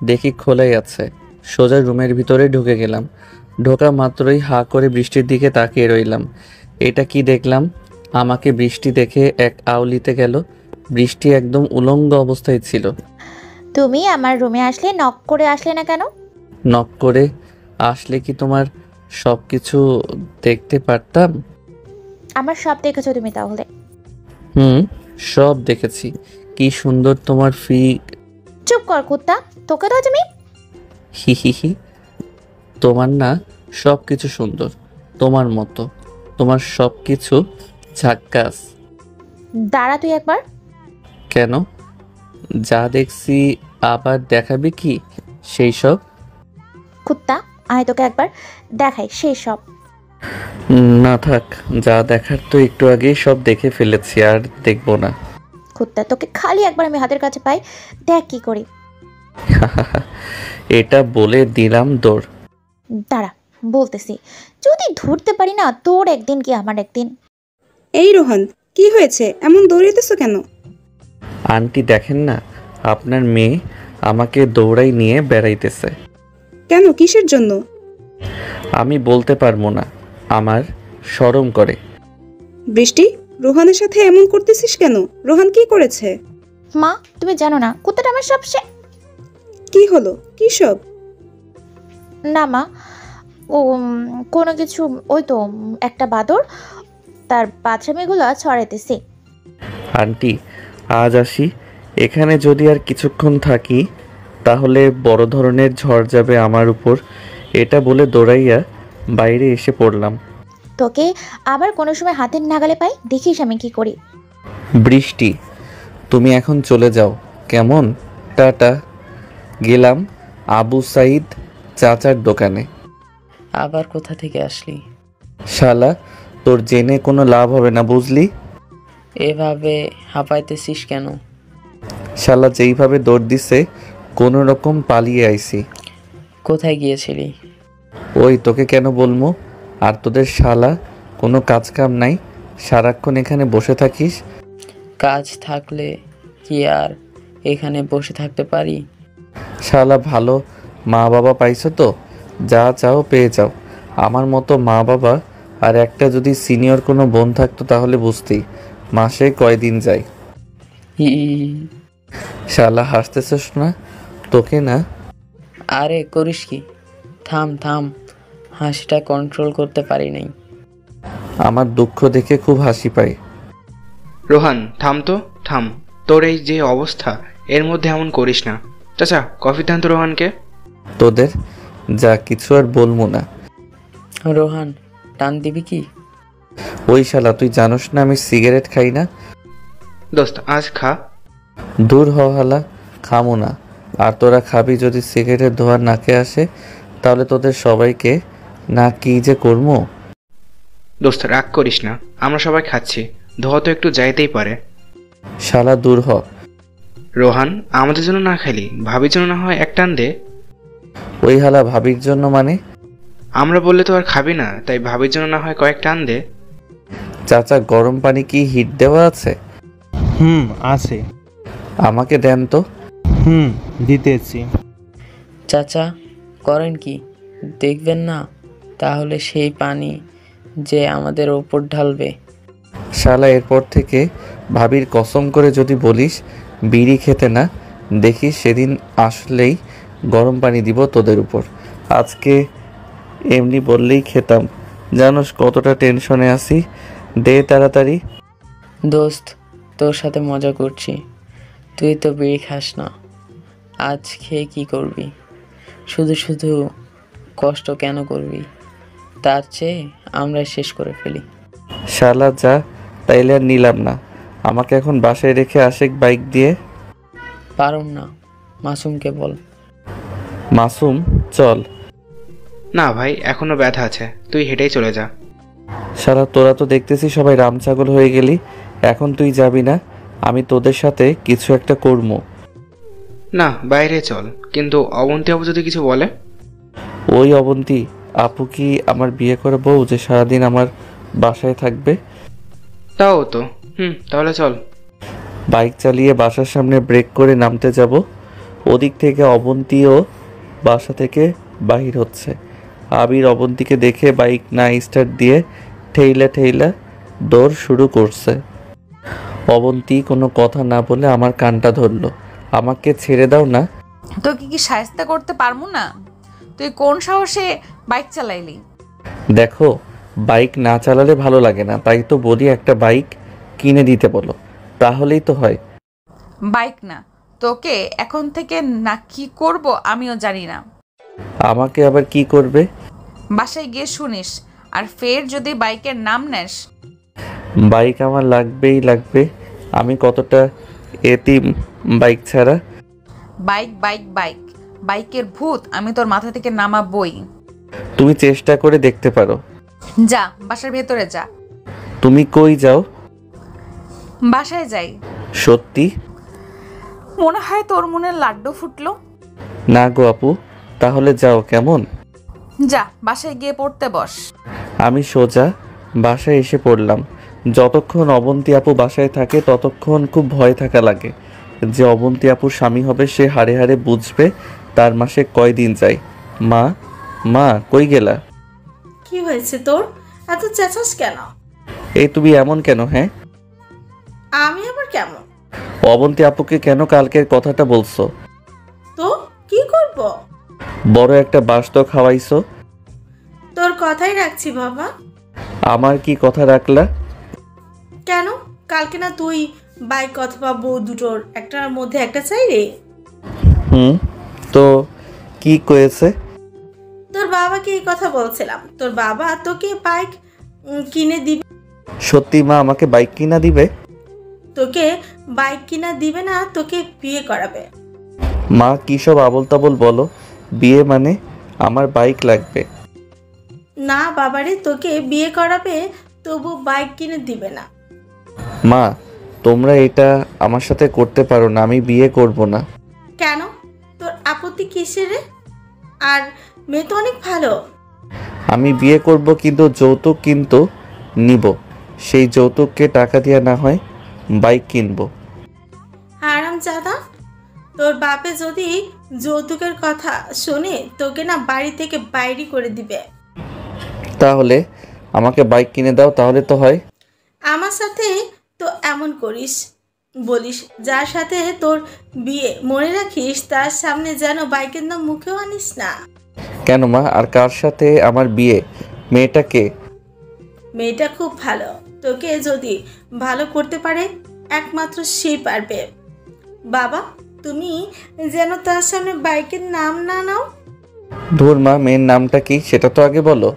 দেখি খোলাই আছে। সোজা রুমের ভিতরে ঢুকে গেলাম। ঢোকা মাত্রই হা করে বৃষ্টির দিকে তাকিয়ে রইলাম। এটা কি দেখলাম? আমাকে বৃষ্টি দেখে এক আউলিতে গেল। বৃষ্টি একদম উলঙ্গ অবস্থায় ছিল। তুমি আমার রুমে আসলে নক করে আসলে না কেন? নক করে আসলে কি তোমার সব কিছু দেখতে পারতাম? আমার সব দেখেছো তুমি তাহলে? সব দেখেছি। কি সুন্দর তোমার চুপ কর কুত্তা, তোকে তো তুমি। হি হি হি। তোমার না সব কিছু সুন্দর, তোমার মতো। তোমার সব কিছু ঝাক্কাস। দাঁড়া তুই একবার। কেন? যা দেখছি আবার দেখাবে কি সেই সব? কুত্তা, আয় তোকে একবার দেখাই সেই সব। না থাক, যা দেখার তো একটু আগেই সব দেখে ফেলেছি, আর দেখবো না। কুত্তা, তোকে খালি একবার আমি হাতের কাছে পাই, দেখ কি করি। এটা বলে দিলাম দৌড়। দাঁড়া, বলতেছি। যদি ধরতে পারি না, তোর একদিন কি আমার একদিন। এই রোহন, কি হয়েছে? এমন দৌড়াইতেছো কেন? আন্টি দেখেন না, আপনার মেয়ে আমাকে দৌড়াই নিয়ে বেড়াইতেছে। কেন, কিসের জন্য? আমি বলতে পারবো না, আমার শরম করে। বৃষ্টি, রোহানের সাথে এমন করতেছিস কেন? রোহান কি করেছে? মা, তুমি জানো না কুত্তাটা আমার সব কি হলো? কি সব? না মা, ও কোনো কিছু, ওই তো একটা বাদর তার বাচ্চামেগুলো ছড়াইতেছে। আন্টি, আজ আসি। এখানে যদি আর কিছুক্ষণ থাকি তাহলে বড় ধরনের ঝড় যাবে আমার উপর। এটা বলে দৌড়াইয়া বাইরে এসে পড়লাম। তোকে আবার কোনো সময় হাতের নাগালে পাই, দেখিস আমি কি করি। বৃষ্টি, তুমি এখন চলে যাও কেমন? টাটা। গেলাম আবু সাইদ চাচার দোকানে। আবার কোথা থেকে আসলি? শালা, তোর জেনে কোনো লাভ হবে না, বুঝলি? এভাবে হাঁপাইতেছিস কেন? শালা যেইভাবে দৌড় দিছে কোনো রকম পালিয়ে আইছি। কোথায় গিয়েছিলি? ওই তোকে কেন বলবো? আর তোদের শালা কোনো কাজ কাম নাই, সারাক্ষণ এখানে বসে থাকিস। কাজ থাকলে কি আর এখানে বসে থাকতে পারি? শালা ভালো মা বাবা পাইছো তো, যা চাও পেয়ে যাও। আমার মতো মা বাবা আর একটা যদি সিনিয়র কোনো বোন থাকতো তাহলে বুঝতেই মাসে কয়দিন যায়। ই শালা হাসতেছস না? তোকে না। আরে করিস কি? থাম থাম, হাসিটা কন্ট্রোল করতে পারি নাই। আমার দুঃখ দেখে খুব হাসি পায়। রোহান থাম তো, থাম। তোর এই যে অবস্থা, এর মধ্যে এমন করিস না। চাচা কফি দেন তো রোহানকে। তোদের যা কিছু আর বলবো না। রোহান টান দিবি কি? ওই শালা তুই জানোস না আমি সিগারেট খাই না। দোস্ত আজ খা। দূর হ হালা, খামো না। আর তোরা খাবি যদি সিগারেটের ধোঁয়া নাকে আসে তাহলে তোদের সবাইকে না কি যে করবো। দোস্ত রাগ করিস না, আমরা সবাই খাচ্ছি, ধোয়া তো একটু যাইতেই পারে। শালা দূর হ। রোহান আমাদের জন্য না খালি ভাবির জন্য না হয় এক টান দে। ওই হালা ভাবির জন্য মানে? আমরা বললে তো আর খাবি না, তাই ভাবির জন্য না হয় কয়েক টান দে। চাচা গরম পানি কি হিট দেওয়া আছে? আছে। আমাকে দেন তো। দিতেছি। চাচা করেন কি? দেখবেন না তাহলে সেই পানি যে আমাদের ওপর ঢালবে। শালা এরপর থেকে ভাবির কসম করে যদি বলিস বিড়ি খেতে না, দেখিস সেদিন আসলেই গরম পানি দিব তোদের উপর। আজকে এমনি বললেই খেতাম। জানোস কতটা টেনশনে আছি। দে তাড়াতাড়ি। দোস্ত তোর সাথে মজা করছি, তুই তো বিড়ি খাস না। আজ খেয়ে কি করবি? শুধু শুধু কষ্ট কেন করবি? তার চেয়ে আমরা শেষ করে ফেলি। শালা যা, তাইলে আর নিলাম না। আমাকে এখন বাসায় রেখে আশেক বাইক দিয়ে। পারুম না, মাসুমকে বল। মাসুম চল। না ভাই, এখনো ব্যথা আছে, তুই হেঁটেই চলে যা। শালা তোরা তো দেখতেছি সবাই রামছাগল হয়ে গেলি, এখন তুই যাবি না? আমি তোদের সাথে কিছু একটা করবো। না বাইরে চল, কিন্তু অবন্তী আপু যদি কিছু বলে? ওই অবন্তী আপু কি আমার বিয়ে করে বউ যে সারাদিন আমার বাসায় থাকবে? তাও তো। তাহলে চল। বাইক চালিয়ে বাসার সামনে ব্রেক করে নামতে যাব, ওদিক থেকে অবন্তীও বাসা থেকে বাহির হচ্ছে। আবির অবন্তীকে দেখে বাইক না স্টার্ট দিয়ে ঠেইলা ঠেইলা দৌড় শুরু করছে। অবন্তী কোনো কথা না বলে আমার কানটা ধরলো। আমাকে ছেড়ে দাও না। তোকে কি সাহায্য করতে পারবো না? তুই কোন সাহসে বাইক চালাইলি? দেখো, বাইক না চালালে ভালো লাগে না, তাই তো বলি একটা বাইক কিনে দিতে বলো, তাহলেই তো হয়। বাইক না, তোকে এখন থেকে না কি করব আমিও জানি না। আমাকে আবার কি করবে? বাসায় গিয়ে শুনিস, আর ফের যদি বাইকের নাম নেস। বাইক আমার লাগবেই লাগবে। আমি কতটা এতিম বাইক ছাড়া। বাইক বাইক বাইক, বাইকের ভূত আমি তোর মাথা থেকে নামাবই। তুমি চেষ্টা করে দেখতে পারো। যা বাসার ভেতরে যা। তুমি কই যাও? বাসায় যাই। সত্যি? মনে হয় তোর মনে লাড্ডু ফুটলো। না গো আপু, তাহলে যাও কেমন। যা বাসায় গিয়ে পড়তে বস। আমি সোজা বাসায় এসে পড়লাম। যতক্ষণ অবন্তী আপু বাসায় থাকে ততক্ষণ খুব ভয় থাকা লাগে যে অবন্তী আপুর স্বামী হবে সে হাড়ে হাড়ে বুঝবে তার মাসে কয়দিন যায়। মা, মা কই গেলা? কি হয়েছে তোর? এত চেঁচাস কেন? এই তুমি এমন কেন? হ্যাঁ আমি আবার কেমন? অবন্তী আপুকে কেন কালকের কথাটা বলছো? তো কি করব? বড় একটা বাস তো খাওয়াইছো। তোর কথাই রাখছি বাবা। আমার কি কথা রাখলা? কেন? কালকে না তুই বাইক অথবা বউ দুটোর একটার মধ্যে একটা চাই রে। তো কি কয়েছে? তোর বাবাকে এই কথা বলছিলাম, তোর বাবা তোকে বাইক কিনে দিবে। সত্যি মা আমাকে বাইক কিনা দিবে? তোকে বাইক কিনা দিবে না, তোকে বিয়ে করাবে। মা কি সব আবল তাবল বলো? বিয়ে মানে? আমার বাইক লাগবে। না বাবারে, তোকে বিয়ে করাবে, তবু বাইক কিনে দিবে না। মা তোমরা এটা আমার সাথে করতে পারো না, আমি বিয়ে করব না। কেন? তোর আপত্তি কিসের রে? আর মেয়ে তো অনেক ভালো। আমি বিয়ে করব, কিন্তু যৌতুক কিন্তু নিব। সেই যৌতুককে টাকা দিয়া না হয় বাইক কিনবো। হারামজাদা, তোর বাপে যদি যৌতুকের কথা শুনে তোকে না বাড়ি থেকে বাইরে করে দিবে। তাহলে আমাকে বাইক কিনে দাও, তাহলে তো হয়। আমার সাথে তো এমন করিস, বলিস যার সাথে তোর বিয়ে, মনে রাখিস তার সামনে যেন বাইকের নাম মুখেও আনিস না। কেন মা, আর কার সাথে আমার বিয়ে? মেয়েটাকে? মেয়েটা খুব ভালো, তোকে যদি ভালো করতে পারে একমাত্র সেই পারবে। বাবা, তুমি যেন তার সামনে বাইকের নাম না নাও। ধুর মা, মেয়ের নামটা কি সেটা তো আগে বলো।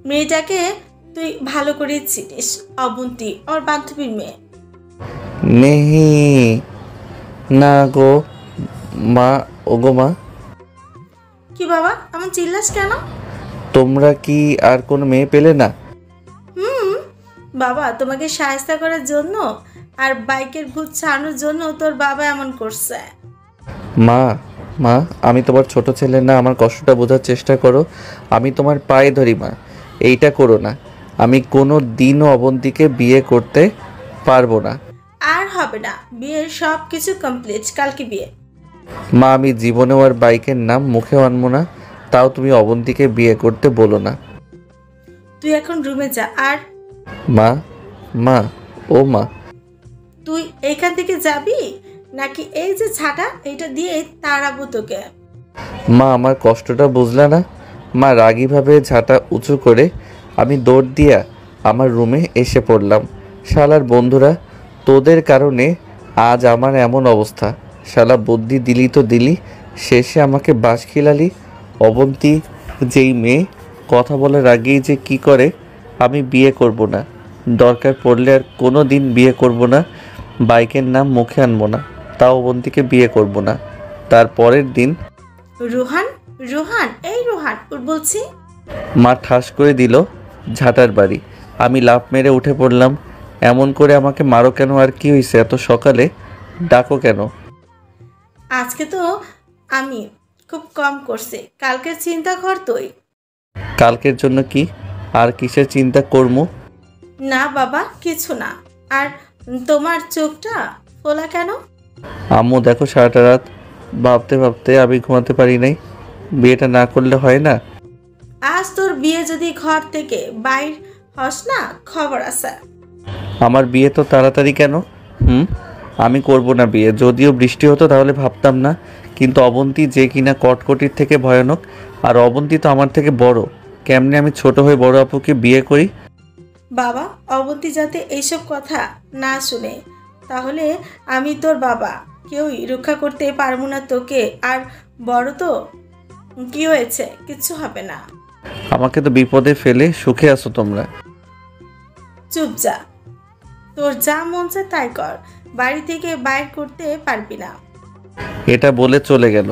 মেয়েটাকে তুই ভালো করে চিনিস, অবন্তী, ওর বান্ধবীর মেয়ে। নেহি না গো মা, ওগো মা। কি বাবা, এমন চিল্লাস কেন? তোমরা কি আর কোনো মেয়ে পেলে না? বাবা, তোমাকে সাহায্য করার জন্য আর বাইকের ভূত ছাড়ানোর জন্য তোর বাবা এমন করছে। মা, মা, আমি তোমার ছোট ছেলে না, আমার কষ্টটা বোঝার চেষ্টা করো। আমি তোমার পায়ে ধরি মা, এইটা করো না। আমি কোনো দিনও অবন্তীকে বিয়ে করতে পারবো না। আর হবে না, বিয়ের সব কিছু কমপ্লিট, কালকে বিয়ে। মা, আমি জীবনেও আর বাইকের নাম মুখেও আনবো না। তাও তুমি অবন্তীকে বিয়ে করতে বলো না। তুই এখন রুমে যা। আর মা, মা, ও মা। তুই এইখান থেকে যাবি নাকি এই যে ঝাঁটা এইটা দিয়ে তাড়াবো তোকে? মা, আমার কষ্টটা বুঝলা না? মা রাগীভাবে ঝাঁটা উঁচু করে আমি দৌড় দিয়া আমার রুমে এসে পড়লাম। শালার বন্ধুরা, তোদের কারণে আজ আমার এমন অবস্থা। শালা বুদ্ধি দিলি তো দিলি, শেষে আমাকে বাস খিলালি। অবন্তী যেই মেয়ে, কথা বলার আগেই যে কি করে। আমি বিয়ে করব না, দরকার পড়লে আর কোনো দিন বিয়ে করব না। বাইকের নাম মুখে আনবো না, তাও অবন্তীকে বিয়ে করব না। তারপরের দিন রোহান, রোহান, এই রোহান, উঠ বলছি। মা ঠাস করে দিল ঝাঁটার বাড়ি। আমি লাফ মেরে উঠে পড়লাম। এমন করে আমাকে মারো কেন? আর কি হয়েছে? এত সকালে ডাকো কেন? আজকে তো আমি খুব কম করছি, কালকের চিন্তা কর তুই। কালকের জন্য কি আর কিসের চিন্তা করবো? না বাবা, কিছু না। আর তোমার চোখটা ফোলা কেন? আম্মু দেখো, সারাটা রাত ভাবতে ভাবতে আমি ঘুমাতে পারি নাই। বিয়েটা না করলে হয় না? আজ তোর বিয়ে যদি ঘর থেকে বাইর হস না, খবর আছে। আমার বিয়ে তো তাড়াতাড়ি কেন? আমি করব না বিয়ে। যদিও বৃষ্টি হতো তাহলে ভাবতাম না, কিন্তু অবন্তী যে কিনা কটকটির থেকে ভয়ানক, আর অবন্তী তো আমার থেকে বড়। কেমনে আমি ছোট হয়ে বড় আপুকে বিয়ে করি? বাবা, অবন্তী যাতে এইসব কথা না শুনে, তাহলে আমি তোর বাবা কেউই রক্ষা করতে পারবো না তোকে। আর বড় তো কি হয়েছে, কিচ্ছু হবে না। আমাকে তো বিপদে ফেলে সুখে আছো তোমরা। চুপ যা, তোর যা মন চায় তাই কর, বাড়ি থেকে বাইর করতে পারবি না। এটা বলে চলে গেল।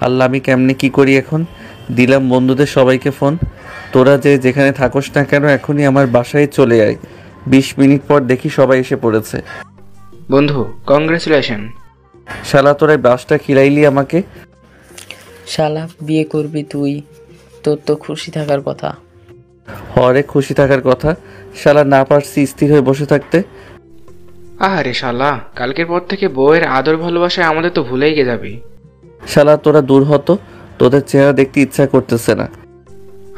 আল্লাহ, আমি কেমনে কি করি এখন? দিলাম বন্ধুদের সবাইকে ফোন, তোরা যে যেখানে থাকোস না কেন এখনই আমার বাসায় চলে আয়। 20 মিনিট পর দেখি সবাই এসে পড়েছে। বন্ধু, কংগ্রেচুলেশন। শালা তোরা বাসটা খিলাইলি আমাকে। শালা, বিয়ে করবি তুই? তোর তো খুশি থাকার কথা। হরে খুশি থাকার কথা। শালা না পারছি স্থির হয়ে বসে থাকতে। আরে শালা, কালকের পর থেকে বউয়ের আদর ভালোবাসায় আমাদের তো ভুলেই গে যাবি। শালা তোরা দূর হতো, তোদের চেহারা দেখতে ইচ্ছা করতেছে না।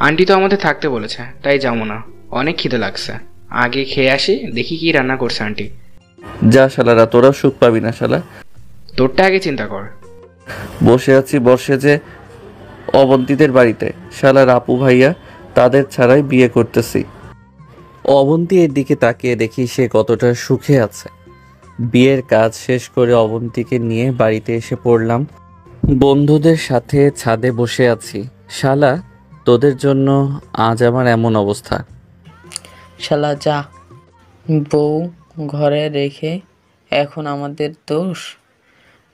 আন্টি তো আমাদের থাকতে বলেছে, তাই যাবো না। অনেক খিদে লাগছে, আগে খেয়ে আসি, দেখি কি রান্না করছে আন্টি। যা শালারা, তোরাও সুখ পাবি না শালা। তোরটা আগে চিন্তা কর। বসে আছি বসে যে অবন্তীদের বাড়িতে, শালার আপু ভাইয়া তাদের ছাড়াই বিয়ে করতেছি। অবন্তী এর দিকে তাকিয়ে দেখি সে কতটা সুখে আছে। বিয়ের কাজ শেষ করে অবন্তীকে নিয়ে বাড়িতে এসে পড়লাম। বন্ধুদের সাথে ছাদে বসে আছি। শালা, তোদের জন্য আজ আমার এমন অবস্থা। শালা যা, বউ ঘরে রেখে এখন আমাদের দোষ?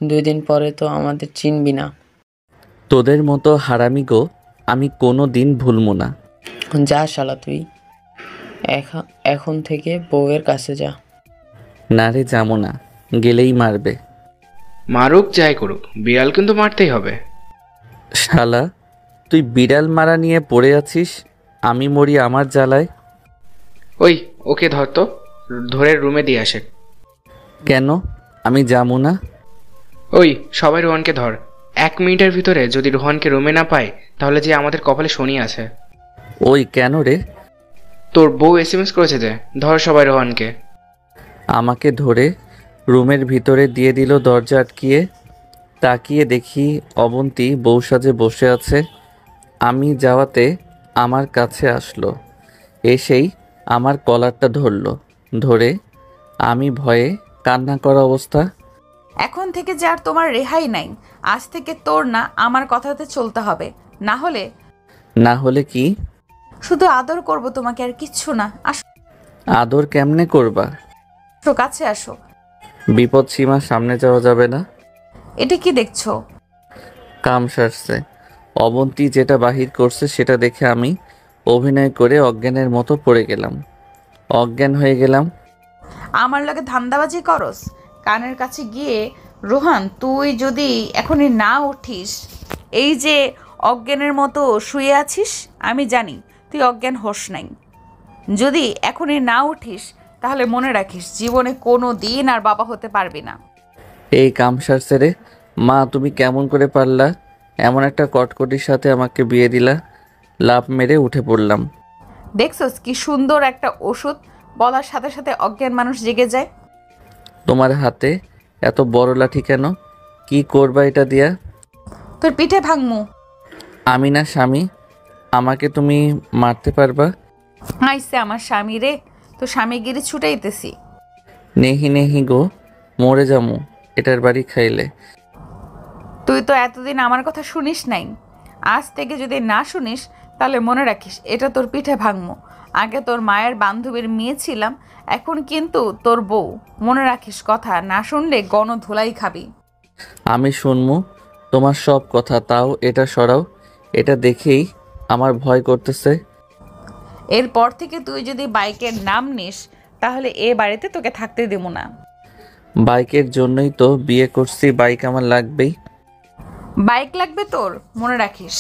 2 দিন পরে তো আমাদের চিনবি না। তোদের মতো হারামি গো আমি কোনো দিন ভুলবো না। যা শালা, তুই এখন থেকে বউয়ের কাছে যা। না রে, যাবো না, গেলেই মারবে। মারুক যাই করুক, বিড়াল কিন্তু মারতেই হবে। শালা, তুই বিড়াল মারা নিয়ে পড়ে আছিস, আমি মরি আমার জ্বালায়। ওই ওকে ধর তো, ধরে রুমে দিয়ে আসে। কেন? আমি যাবো না? ওই সবাই রোহানকে ধর। 1 মিনিটের ভিতরে যদি রোহানকে রুমে না পায় তাহলে যে আমাদের কপালে শনি আছে। ওই কেন রে? তোর বউ এসএমএস করেছে যে, ধর সবাই রোহানকে। আমাকে ধরে রুমের ভিতরে দিয়ে দিল দরজা আটকিয়ে। তাকিয়ে দেখি অবন্তী বউ সাজে বসে আছে। আমি যাওয়াতে আমার কাছে আসলো, এসেই আমার কলারটা ধরলো। ধরে আমি ভয়ে কান্না করা অবস্থা। এখন থেকে যে আর তোমার রেহাই নাই। আজ থেকে তোর না আমার কথাতে চলতে হবে, না হলে না হলে কি? শুধু আদর করব তোমাকে, আর কিচ্ছু না। আসো আদর কেমনে করবা? কাছে আসো। বিপদ সীমা সামনে যাওয়া যাবে না। এটা কি দেখছো? কাম সারছে। অবন্তী যেটা বাহির করছে সেটা দেখে আমি অভিনয় করে অজ্ঞানের মতো পড়ে গেলাম। অজ্ঞান হয়ে গেলাম। আমার লগে ধান্দাবাজি করস? কানের কাছে গিয়ে, রোহান তুই যদি এখনই না উঠিস, এই যে অজ্ঞানের মতো শুয়ে আছিস, আমি জানি তুই অজ্ঞান হোস নাই। যদি এখনই না উঠিস তাহলে মনে রাখিস জীবনে কোনো দিন আর বাবা হতে পারবি না। এই কাম সারছে রে। মা তুমি কেমন করে পারলা? এমন একটা কটকটির সাথে আমাকে বিয়ে দিলা। লাফ মেরে উঠে পড়লাম। দেখছস কি সুন্দর একটা ওষুধ, বলার সাথে সাথে অজ্ঞান মানুষ জেগে যায়। তোমার হাতে এত বড় লাঠি কেন? কি করবা এটা দিয়া? তোর পিঠে ভাঙমু। আমি না স্বামী, আমাকে তুমি মারতে পারবা? আইসে আমার স্বামী রে, তো স্বামীগিরি ছুটাইতেছি। নেহি নেহি গো, মরে যামু এটার বাড়ি খাইলে। তুই তো এতদিন আমার কথা শুনিস নাই, আজ থেকে যদি না শুনিস তাহলে মনে রাখিস এটা তোর পিঠে ভাঙমু। আগে তোর মায়ের বান্ধবীর মেয়ে ছিলাম, এখন কিন্তু তোর বউ। মনে রাখিস কথা, না শুনলে গণধোলাই খাবি। আমি শুনমু তোমার সব কথা, তাও এটা সরাও। এটা দেখেই আমার ভয় করতেছে। এরপর থেকে তুই যদি বাইকের নাম নিস তাহলে এ বাড়িতে তোকে থাকতে দেবো না। বাইকের জন্যই তো বিয়ে করছি, বাইক আমার লাগবেই। বাইক লাগবে তোর, মনে রাখিস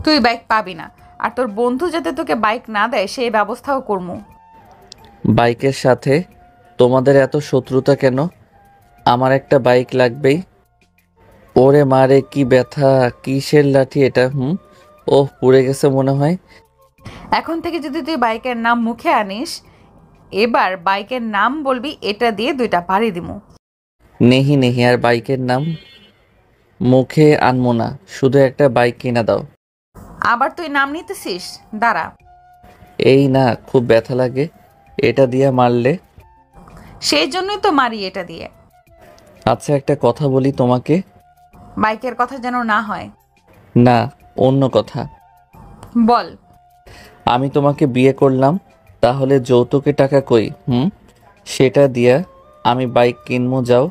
তুই বাইক পাবি না। আর তোর বন্ধু যাতে তোকে বাইক না দেয় সেই ব্যবস্থাও করমু। বাইকের সাথে তোমাদের এত শত্রুতা কেন? আমার একটা বাইক লাগবেই। ওরে মারে কি ব্যথা! কিসের লাঠি এটা? ওহ, পুড়ে গেছে মনে হয়। এখন থেকে যদি তুই বাইকের নাম মুখে আনিস, এবার বাইকের নাম বলবি, এটা দিয়ে 2টা বাড়ি দিমু। নেহি নেহি, আর বাইকের নাম মুখে আনমো না, শুধু একটা বাইক কিনা দাও। আবার তুই নাম নিতেছিস? দাঁড়া। এই না, খুব ব্যথা লাগে এটা দিয়ে মারলে। সেই জন্যই তো মারি এটা দিয়ে। আচ্ছা একটা কথা বলি তোমাকে। বাইকের কথা যেন না হয়। না, অন্য কথা। বল। আমি তোমাকে বিয়ে করলাম, তাহলে যৌতুকে টাকা কই? সেটা দিয়া আমি বাইক কিনবো। যাও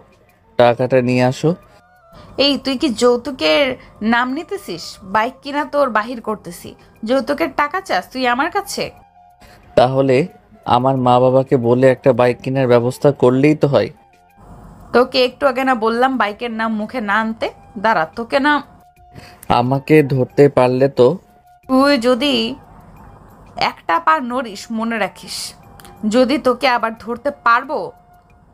টাকাটা নিয়ে আসো। এই তুই কি যৌতুকের নাম নিতেছিস? বাইক কিনা তোর বাহির করতেছি, যৌতুকের টাকা চাস তুই আমার কাছে? তাহলে আমার মা বাবাকে বলে একটা বাইক কেনার ব্যবস্থা করলেই তো হয়। তোকে একটু আগে না বললাম বাইকের নাম মুখে না আনতে? দাঁড়া, তোকে না। আমাকে ধরতে পারলে তো। তুই যদি একটা পা নড়িস, মনে রাখিস যদি তোকে আবার ধরতে পারবো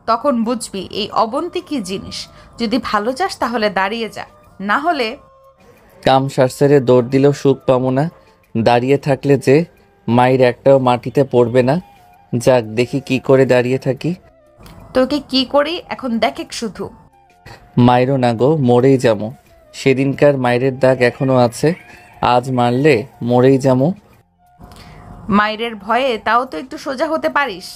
তখন বুঝবি এই অবন্তী কি জিনিস। যদি ভালো চাস তাহলে দাঁড়িয়ে যা, না হলে। কাম সারসারে দৌড় দিলেও সুখ পাবো না। দাঁড়িয়ে থাকলে যে মায়ের একটাও মাটিতে পড়বে না। যাক দেখি কি করে দাঁড়িয়ে থাকি। তোকে কি করি এখন দেখে শুধু। মায়েরও না গো, মরেই যাবো। সেদিনকার মায়ের দাগ এখনো আছে, আজ মারলে মরেই যাবো। মায়ের ভয়ে তাও তো একটু সোজা হতে পারিস,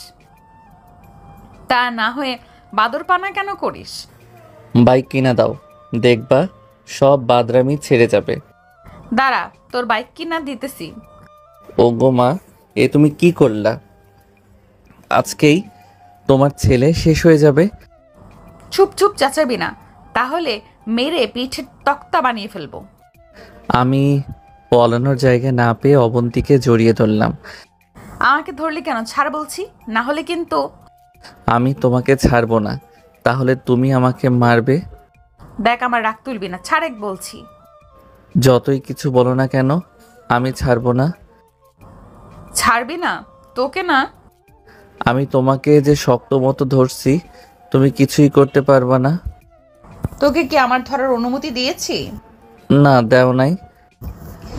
তা না হয়ে বাদরপানা কেন করিস? বাইক কিনা দাও, দেখবা সব বাদরামি ছেড়ে যাবে। দাঁড়া, তোর বাইক কিনা দিতেছি। ও গো মা, এ তুমি কি করলা? আজকেই তোমার ছেলে শেষ হয়ে যাবে। চুপ চুপ চাচাবি না, তাহলে মেরে পিঠের তক্তা বানিয়ে ফেলবো। আমি পলানোর জায়গা না পেয়ে অবন্তীকে জড়িয়ে ধরলাম। আমাকে ধরলি কেন? ছাড় বলছি, না হলে কিন্তু। আমি তোমাকে ছাড়বো না, তাহলে তুমি আমাকে মারবে। দেখ আমার রাগ তুলবি না, ছাড়েক বলছি। যতই কিছু বলো না কেন আমি ছাড়বো না। ছাড়বি না? তোকে না। আমি তোমাকে যে শক্ত মতো ধরছি, তুমি কিছুই করতে পারবা না। তোকে কি আমার ধরার অনুমতি দিয়েছি? না, দেও নাই।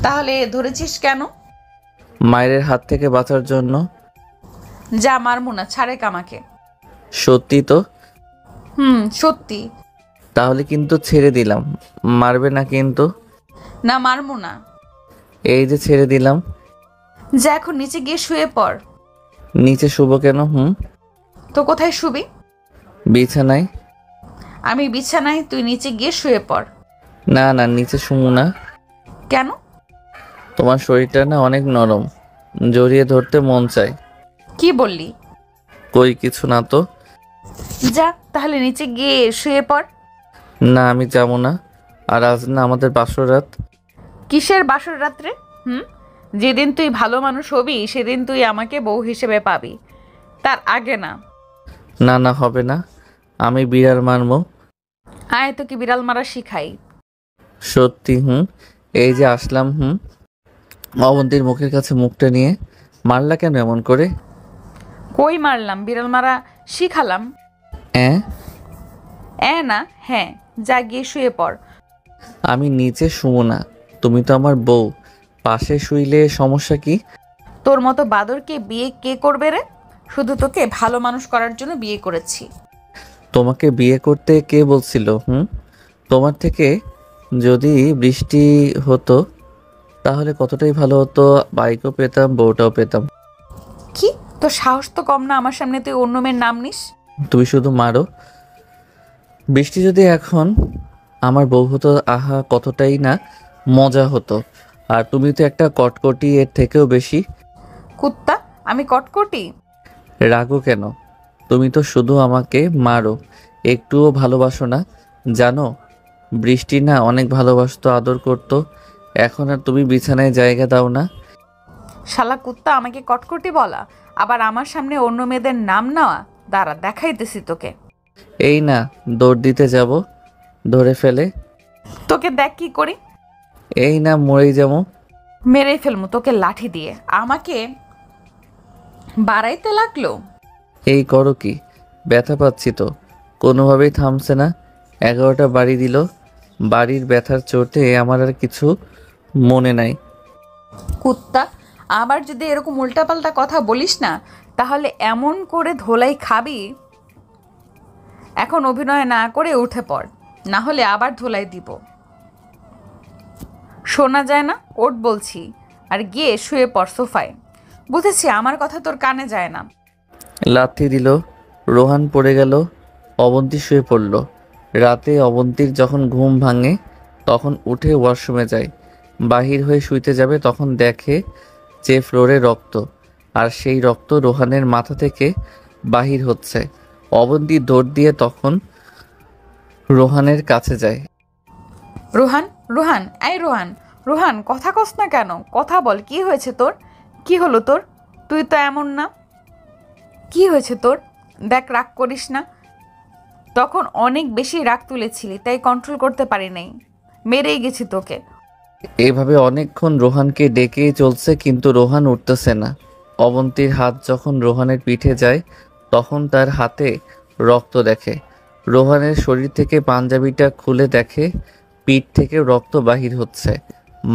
তাহলে ধরেছিস কেন? মায়ের হাত থেকে বাঁচার জন্য। যা, মারমু না, ছাড়ে কামাকে। সত্যি তো? সত্যি। তাহলে কিন্তু ছেড়ে দিলাম, মারবে না কিন্তু? না, মারমু না। এই যে ছেড়ে দিলাম। যা, এখন নিচে গিয়ে শুয়ে পড়। নিচে শুব কেন? তো কোথায় শুবি? বিছানায়। আমি বিছানায়, তুই নিচে গিয়ে শুয়ে পড়। না না, নিচে শুমু না। কেন? তোমার শরীরটা না অনেক নরম, জড়িয়ে ধরতে মন চায়। কি বললি? কই কিছু না তো। যা, তাহলে নিচে গিয়ে শুয়ে পড়। না, আমি যাবো না। আর আজ না আমাদের বাসর রাত। কিসের বাসর রাত্রে? যেদিন তুই ভালো মানুষ হবি সেদিন তুই আমাকে বউ হিসেবে পাবি, তার আগে না। না না, হবে না। আমি বিড়াল মারবো। আয়, তোকে বিড়াল মারা শিখাই। সত্যি? এই যে আসলাম। অবন্তীর মুখের কাছে মুখটা নিয়ে মারলা কেন এমন করে? কই মারলাম? বিড়াল মারা শিখালাম। না, হ্যাঁ, যা গিয়ে শুয়ে পড়। আমি নিচে শুবো না, তুমি তো আমার বউ, পাশে শুইলে সমস্যা কি? তোর মতো বাদরকে বিয়ে কে করবে রে? শুধু তোকে ভালো মানুষ করার জন্য বিয়ে করেছি। তোমাকে বিয়ে করতে কে বলছিল? তোমার থেকে যদি বৃষ্টি হতো তাহলে কতটাই ভালো হতো, বাইকও পেতাম, বউটাও পেতাম। কি তোর সাহস তো কম না, আমার সামনে তুই অন্য মেয়ের নাম নিস। তুমি শুধু মারো। বৃষ্টি যদি এখন আমার বউ হতো, আহা কতটাই না মজা হতো। আর তুমি তো একটা কটকটি, এর থেকেও বেশি। কুত্তা, আমি কটকটি? রাগো কেন? তুমি তো শুধু আমাকে মারো, একটুও ভালোবাসো না। জানো, বৃষ্টি না অনেক ভালোবাসতো, আদর করতো। এখন আর তুমি বিছানায় জায়গা দাও না। শালা কুত্তা, আমাকে কটকটি বলা, আবার আমার সামনে অন্য মেয়েদের নাম নেওয়া। দাঁড়া, দেখাইতেছি তোকে। এই না, দৌড় দিতে যাব, ধরে ফেলে। তোকে দেখ কি করি। এই না, মরেই যাবো। মেরেই ফেলবো তোকে লাঠি দিয়ে। আমাকে বাড়াইতে লাগলো। এই করো কি? ব্যথা পাচ্ছি তো, কোনোভাবেই থামছে না। 11টা বাড়ি দিল। বাড়ির ব্যথার চোটে আমার আর কিছু মনে নাই। কুত্তা, আবার যদি এরকম উল্টাপাল্টা কথা বলিস না তাহলে এমন করে ধোলাই খাবি। এখন অভিনয় না করে উঠে পড়, না হলে আবার ধোলাই দিব। শোনা যায় না? ওঠ বলছি, আর গিয়ে শুয়ে পড় সোফায়। বুঝেছি, আমার কথা তোর কানে যায় না। লাথি দিল, রোহান পড়ে গেল, অবন্তী শুয়ে পড়ল। রাতে অবন্তীর যখন ঘুম ভাঙে তখন উঠে ওয়াশরুমে যায়। বাহির হয়ে শুইতে যাবে তখন দেখে যে ফ্লোরে রক্ত, আর সেই রক্ত রোহানের মাথা থেকে বাহির হচ্ছে। অবন্তী দৌড় দিয়ে তখন রোহানের কাছে যায়। রোহান, রোহান, এই রোহান, রোহান, কথা কস না কেন? কথা বল, কি হয়েছে তোর? কি হলো তোর? তুই তো এমন না। কি হয়েছে তোর? দেখ, রাগ করিস না। তখন অনেক বেশি রাগ তুলেছিলি, তাই কন্ট্রোল করতে পারি নাই, মেরেই গেছি তোকে। এভাবে অনেকক্ষণ রোহানকে ডেকেই চলছে, কিন্তু রোহান উঠতেছে না। অবন্তীর হাত যখন রোহানের পিঠে যায় তখন তার হাতে রক্ত দেখে। রোহানের শরীর থেকে পাঞ্জাবিটা খুলে দেখে পিঠ থেকে রক্ত বাহির হচ্ছে।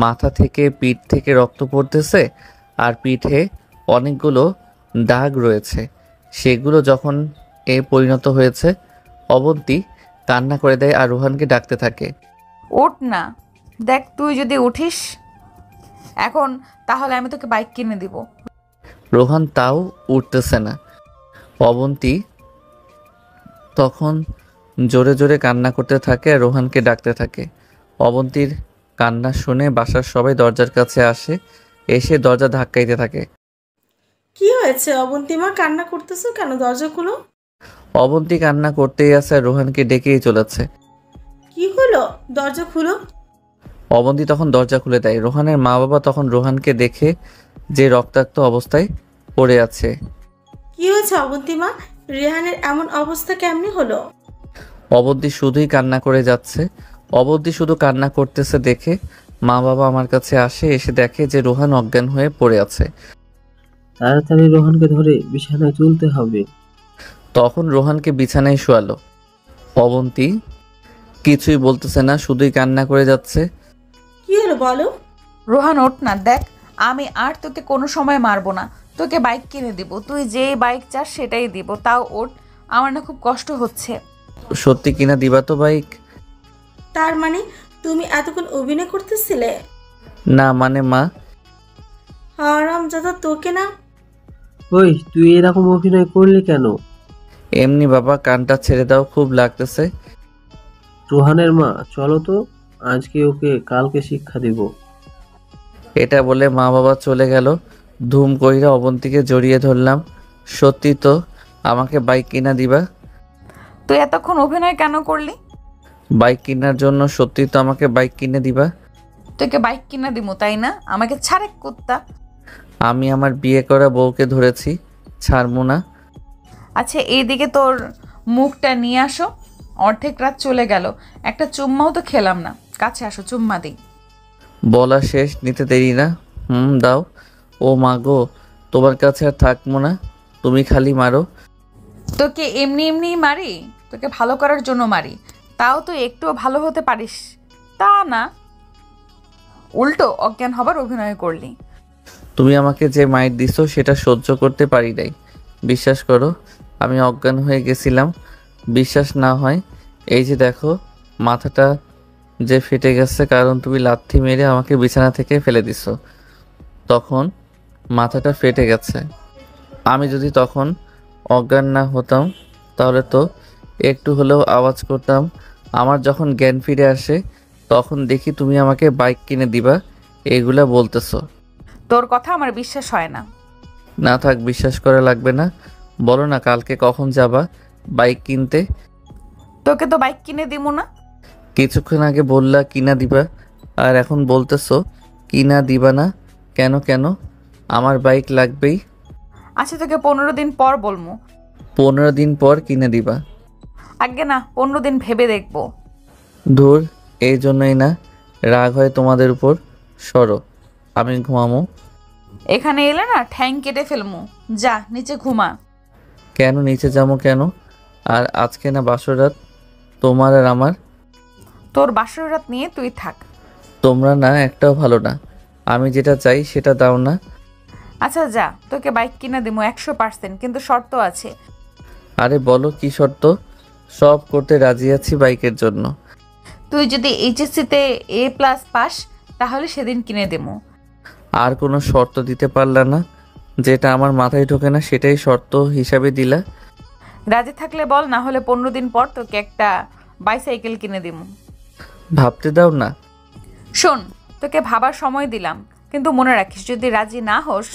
মাথা থেকে, পিঠ থেকে রক্ত পড়তেছে, আর পিঠে অনেকগুলো দাগ রয়েছে। সেগুলো যখন পরিণত হয়েছে, অবন্তী কান্না করে দেয় আর রোহানকে ডাকতে থাকে। ওঠ না, দেখ তুই যদি উঠিস এখন তাহলে আমি তোকে বাইক কিনে দিব। রোহান তাও উঠতেছে না। অবন্তী তখন জোরে জোরে কান্না করতে থাকে আর রোহানকে ডাকতে থাকে। অবন্তীর কান্না শুনে বাসার সবাই দরজার কাছে আসে, এসে দরজা ধাক্কাইতে থাকে। কি হয়েছে অবন্তিমা, কান্না করতেছো কেন? দরজা খুলো। অবন্তী কান্না করতেই আছে আর রোহানকে ডেকেই চলেছে। কি হলো? দরজা খুলো। অবন্তী তখন দরজা খুলে দেয়। রোহানের মা বাবা তখন রোহানকে দেখে যে রক্তাক্ত অবস্থায় পড়ে আছে। কি হয়েছে অবন্তিমা? রেহানের এমন অবস্থা কেমনি হলো? অবন্তী শুধুই কান্না করে যাচ্ছে। অবন্তী শুধু কান্না করতেছে দেখে মা বাবা আমার কাছে আসে, এসে দেখে যে রোহান অজ্ঞান হয়ে পড়ে আছে। তাড়াতাড়ি রোহানকে ধরে বিছানায় তুলতে হবে। তখন রোহানকে বিছানায় শোয়ালো। অবন্তী কিছুই বলতেছে না, শুধুই কান্না করে যাচ্ছে। কি হলো বলো? রোহান ওঠ না, দেখ আমি আর তোকে কোনো সময় মারবো না, তোকে বাইক কিনে দিব, তুই যে বাইক চাস সেটাই দিব, তাও ওঠ, আমার না খুব কষ্ট হচ্ছে। সত্যি কিনা দিবা তো বাইক? তার মানে তুমি এতক্ষণ অভিনয় করতেছিলে? না মানে মা। হারামজাদা, তোকে না। ওই তুই এরকম অভিনয় করলি কেন? এমনি বাবা, কানটা ছেড়ে দাও, খুব লাগতেছে। রোহানের মা, চলো তো, আজকে ওকে কালকে শিক্ষা দিব। এটা বলে মা বাবা চলে গেল। ধুম কইরা অবন্তীকে জড়িয়ে ধরলাম। সত্যি তো আমাকে বাইক কিনা দিবা? তুই এতক্ষণ অভিনয় কেন করলি? বাইক কেনার জন্য। সত্যি তো আমাকে বাইক কিনে দিবা? তোকে বাইক কিনা দিব, তাই না? আমাকে ছাড়ে কুত্তা। আমি আমার বিয়ে করা বউকে ধরেছি, ছাড়বো না। আচ্ছা এইদিকে তোর মুখটা নিয়ে আসো, অর্ধেক রাত চলে গেল, একটা চুম্মাও তো খেলাম না, কাছে আসো চুম্মা দিই। বলা শেষ, নিতে দেরি না। দাও। ও মা গো, তোমার কাছে আর থাকবো না, তুমি খালি মারো। তোকে এমনি এমনিই মারি? তোকে ভালো করার জন্য মারি, তাও তুই একটুও ভালো হতে পারিস তা না, উল্টো অজ্ঞান হবার অভিনয় করলি। তুমি আমাকে যে মাইর দিছো সেটা সহ্য করতে পারি নাই। বিশ্বাস করো, আমি অজ্ঞান হয়ে গেছিলাম। বিশ্বাস না হয় এই যে দেখো, মাথাটা যে ফেটে গেছে, কারণ তুমি লাথি মেরে আমাকে বিছানা থেকে ফেলে দিছো, তখন মাথাটা ফেটে গেছে। আমি যদি তখন অজ্ঞান না হতাম তাহলে তো একটু হলেও আওয়াজ করতাম। আমার যখন জ্ঞান ফিরে আসে তখন দেখি তুমি আমাকে বাইক কিনে দিবা, এগুলা বলতেছো। তোর কথা আমার বিশ্বাস হয় না। না থাক, বিশ্বাস করা লাগবে না। বলো না কালকে কখন যাবা বাইক কিনতে? তোকে তো বাইক কিনে দিব না। কিছুক্ষণ আগে বললা কিনা দিবা, আর এখন বলতেছো কিনা দিবা না। কেন কেন? আমার বাইক লাগবেই। আচ্ছা তোকে 15 দিন পর বলবো। 15 দিন পর কিনে দিবা? আগে না, 15 দিন ভেবে দেখবো। ধুর, এই জন্যই না রাগ হয় তোমাদের উপর। সরো, আমি ঘুমামো। এখানে এলে না ঠ্যাং কেটে ফেলমু, যা নিচে ঘুমা। কেন নিচে যাবো কেন? আর আজকে না বাসর রাত তোমার আর আমার? তোর বাসর রাত নিয়ে তুই থাক। তোমরা না একটাও ভালো না, আমি যেটা চাই সেটা দাও না। আচ্ছা যা, তোকে বাইক কিনে দিমু 100%, কিন্তু শর্ত আছে। আরে বলো কি শর্ত? সব করতে রাজি আছি বাইকের জন্য। তুই যদি এইচএসসিতে A+ পাস তাহলে সেদিন কিনে দেবো। আর কোনো শর্ত দিতে পারলা না? যেটা আমার মাথায় ঢোকে না সেটাই শর্ত হিসাবে দিলা। রাজি থাকলে বল, না হলে 15 দিন পর তোকে একটা বাইসাইকেল কিনে দেবো। ভাবতে দাও না। শোন, তোকে ভাবার সময় দিলাম, কিন্তু মনে রাখিস যদি রাজি না হোস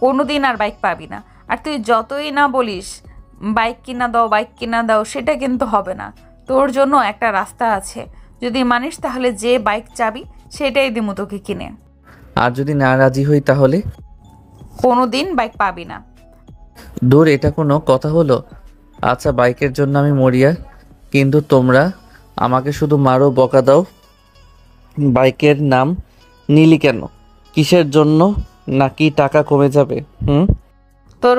কোনোদিন আর বাইক পাবি না। আর তুই যতই না বলিস বাইক কিনা দাও বাইক কিনা দাও, সেটা কিন্তু হবে না। তোর জন্য একটা রাস্তা আছে, যদি মানিস তাহলে যে বাইক চাবি সেটাই দিমু তোকে কিনে। আর যদি না রাজি হই তাহলে? কোনোদিন বাইক পাবি না। দূর, এটা কোনো কথা হলো? আচ্ছা বাইকের জন্য আমি মরিয়া, কিন্তু তোমরা আমাকে শুধু মারো, বকা দাও। বাইকের নাম নিলি কেন? কিসের জন্য? নাকি টাকা কমে যাবে? তোর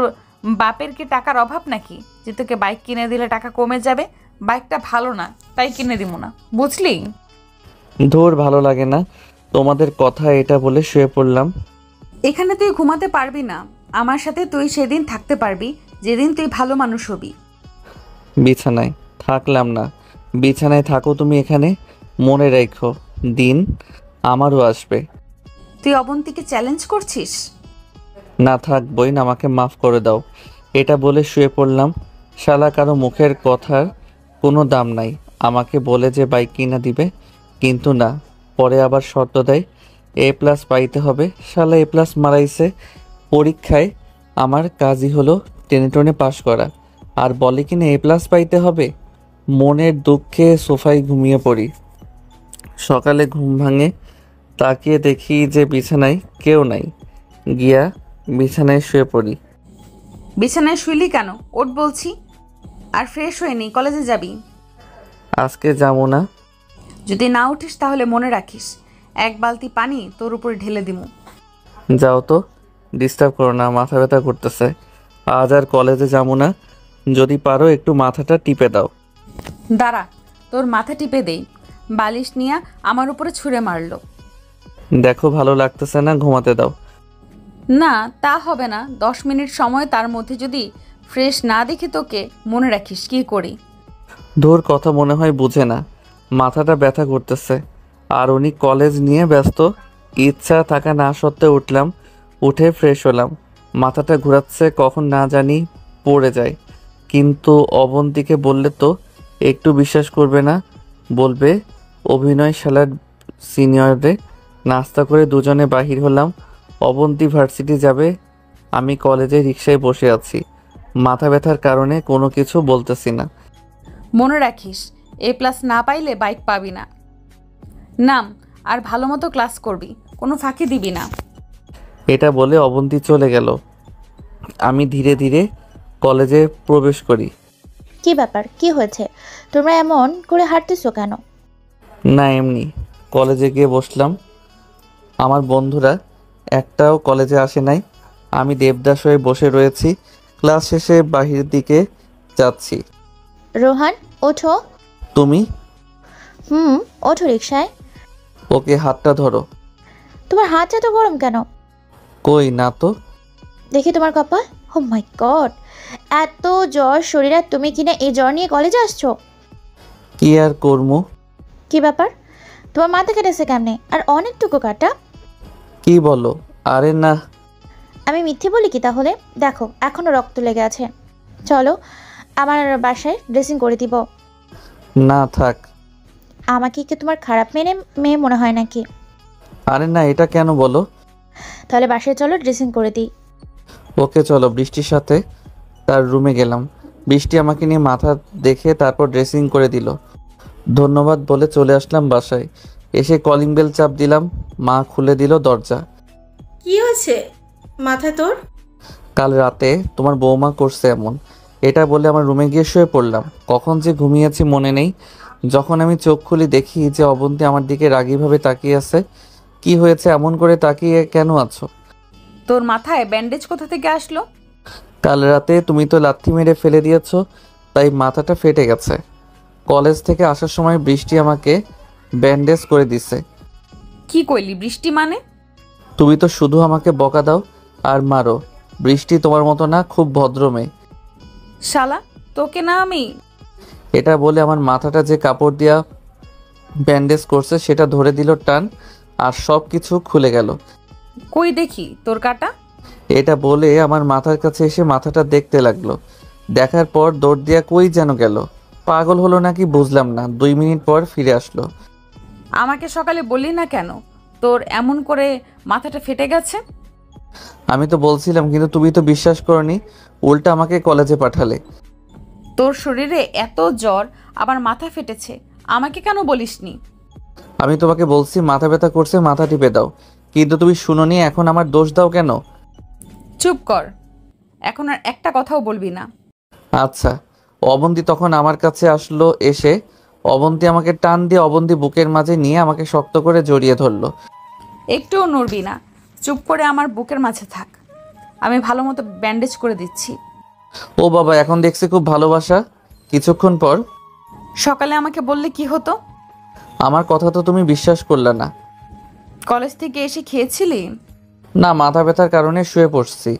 বাপের কি টাকার অভাব নাকি যে তোকে বাইক কিনে দিলে টাকা কমে যাবে? বাইকটা ভালো না তাই কিনে দিব না, বুঝলি? ধুর, ভালো লাগে না তোমাদের কথা। এটা বলে শুয়ে পড়লাম। এখানে তুই ঘুমাতে পারবি না, আমার সাথে তুই সেদিন থাকতে পারবি যেদিন তুই ভালো মানুষ হবি। বিছানায় থাকলাম না। বিছানায় থাকো তুমি এখানে, মনে রেখো দিন আমারও আসবে। তুই অবন্তীকে চ্যালেঞ্জ করছিস? না থাক বইন, আমাকে মাফ করে দাও। এটা বলে শুয়ে পড়লাম। শালা কারো মুখের কথার কোনো দাম নাই। আমাকে বলে যে বাইক কিনা দিবে, কিন্তু না, পরে আবার শর্ত দেয় A+ পাইতে হবে। শালা A+ মারাইছে পরীক্ষায়। আমার কাজই হলো টেনে টনে পাশ করা, আর বলে কিনা A+ পাইতে হবে। মনের দুঃখে সোফায় ঘুমিয়ে পড়ি। সকালে ঘুম ভাঙে, তাকিয়ে দেখি যে বিছানায় কেউ নাই। গিয়া বিছানায় শুয়ে পড়ি। বিছানায় শুইলি কেন? ওঠ বলছি। আর ফ্রেশ হয়ে নি, কলেজে যাবি। আজকে যাবো না। যদি না উঠিস তাহলে মনে রাখিস এক বালতি পানি তোর উপরে ঢেলে দিমু। যাও তো, ডিস্টার্ব করো না, মাথা ব্যথা করতেছে। আজ আর কলেজে যাবো না, যদি পারো একটু মাথাটা টিপে দাও। দাঁড়া, তোর মাথা টিপে দেই। বালিশ নিয়ে আমার উপরে ছুঁড়ে মারলো। দেখো ভালো লাগতেছে না, ঘুমাতে দাও। না তা হবে না, 10 মিনিট সময়, তার মধ্যে যদি ফ্রেশ না দেখি তোকে, মনে রাখিস কি করি। ধুর, কথা মনে হয় বুঝে না, মাথাটা ব্যথা করতেছে। আর উনি কলেজ নিয়ে ব্যস্ত। ইচ্ছা থাকা না সত্ত্বেও উঠলাম, উঠে ফ্রেশ হলাম। মাথাটা ঘোরাচ্ছে, কখন না জানি পড়ে যায়। কিন্তু অবন্তীকে বললে তো একটু বিশ্বাস করবে না, বলবে অভিনয় শালার সিনিয়রে। নাস্তা করে দুজনে বাহির হলাম। অবন্তী ভার্সিটি যাবে, আমি কলেজে রিকশায় বসে আছি। মাথা ব্যথার কারণে কোনো কিছু বলতেছি না। মনে রাখিস, A+ না পাইলে বাইক পাবি না। নাম, আর ভালো মতো ক্লাস করবি, কোনো ফাঁকি দিবি না। এটা বলে অবন্তী চলে গেল। আমি ধীরে ধীরে কলেজে প্রবেশ করি। কি ব্যাপার, কি হয়েছে? তোমরা এমন করে হাঁটতেছো কেন? না এমনি, কলেজে গিয়ে বসলাম। আমার বন্ধুরা একটাও কলেজে আসে নাই। আমি দেবদাস হয়ে বসে রয়েছি। ক্লাস শেষে বাহিরের দিকে যাচ্ছি। রোহান, ওঠো। তুমি? ওঠো রিকশায়। ওকে, হাতটা ধরো। তোমার হাত এত গরম কেন? কই না তো। দেখি তোমার কপাল। ও মাই গড, এত জ্বর শরীরে, তুমি কিনা এই জ্বর নিয়ে কলেজে আসছো? কি আর করমু। কি ব্যাপার, তোমার মাথা কেটেছে কেমনে? আর অনেকটুকু কাটা। কি বলো? আরে না। আমি মিথ্যে বলি কি তাহলে? দেখো এখনো রক্ত লেগে আছে। চলো আমার বাসায় ড্রেসিং করে দিব। না থাক। আমাকে কি তোমার খারাপ মেয়ে মনে হয় নাকি? আরে না, এটা কেন বলো? তাহলে বাসায় চলো, ড্রেসিং করে দিই। ওকে চলো। বৃষ্টির সাথে তার রুমে গেলাম। বৃষ্টি আমাকে নিয়ে মাথা দেখে তারপর ড্রেসিং করে দিল। ধন্যবাদ বলে চলে আসলাম বাসায়। এসে কলিং বেল চাপ দিলাম, মা খুলে দিল দরজা। কি হয়েছে মাথায় তোর? কাল রাতে তোমার বৌমা করছে এমন, এটা বলে আমার রুমে গিয়ে শুয়ে পড়লাম। কখন যে ঘুমিয়েছি মনে নেই। যখন আমি চোখ খুলি দেখি যে অবন্তী আমার দিকে রাগীভাবে তাকিয়ে আছে। কি হয়েছে, এমন করে তাকিয়ে কেন আছো? তোর মাথায় ব্যান্ডেজ কোথা থেকে আসলো? কাল রাতে তুমি তো লাথি মেরে ফেলে দিয়েছো, তাই মাথাটা ফেটে গেছে। কলেজ থেকে আসার সময় বৃষ্টি আমাকে ব্যান্ডেজ করে দিছে। কি কইলি বৃষ্টি মানে? তুমি তো শুধু আমাকে বকা দাও আর মারো। বৃষ্টি তোমার মতো না, খুব ভদ্র মেয়ে। শালা, তোকে না আমি। এটা বলে আমার মাথাটা যে কাপড় দিয়া ব্যান্ডেজ করছে সেটা ধরে দিল টান, আর সব কিছু খুলে গেল। কই দেখি তোর কাটা। এটা বলে আমার মাথার কাছে এসে মাথাটা দেখতে লাগলো। দেখার পর দৌড় দিয়া কই যেন গেল। পাগল হলো নাকি বুঝলাম না। 2 মিনিট পর ফিরে আসলো। আমাকে সকালে বললি না কেন তোর এমন করে মাথাটা ফেটে গেছে? আমি তো বলছিলাম, কিন্তু তুমি তো বিশ্বাস করনি, উল্টা আমাকে কলেজে পাঠালে। তোর শরীরে এত জ্বর, আবার মাথা ফেটেছে, আমাকে কেন বলিসনি? আমি তোমাকে বলছি মাথা ব্যথা করছে, মাথা টিপে দাও, কিন্তু তুমি শুনোনি। এখন আমার দোষ দাও কেন? চুপ কর, এখন আর একটা কথাও বলবি না। আচ্ছা। অবন্তী তখন আমার কাছে আসলো। এসে অবন্তী আমাকে টান দিয়ে অবন্তী বুকের মাঝে নিয়ে আমাকে শক্ত করে জড়িয়ে ধরলো। একটুও নড়বি না, চুপ করে আমার বুকের মাঝে থাক, আমি ভালো মতো ব্যান্ডেজ করে দিচ্ছি। ও বাবা, এখন দেখছি খুব ভালোবাসা। কিছুক্ষণ পর সকালে আমাকে বললে কি হতো? আমার কথা তো তুমি বিশ্বাস করলে না। কলেজ থেকে এসে খেয়েছিলি? না, মাথা ব্যথার কারণে শুয়ে পড়ছি।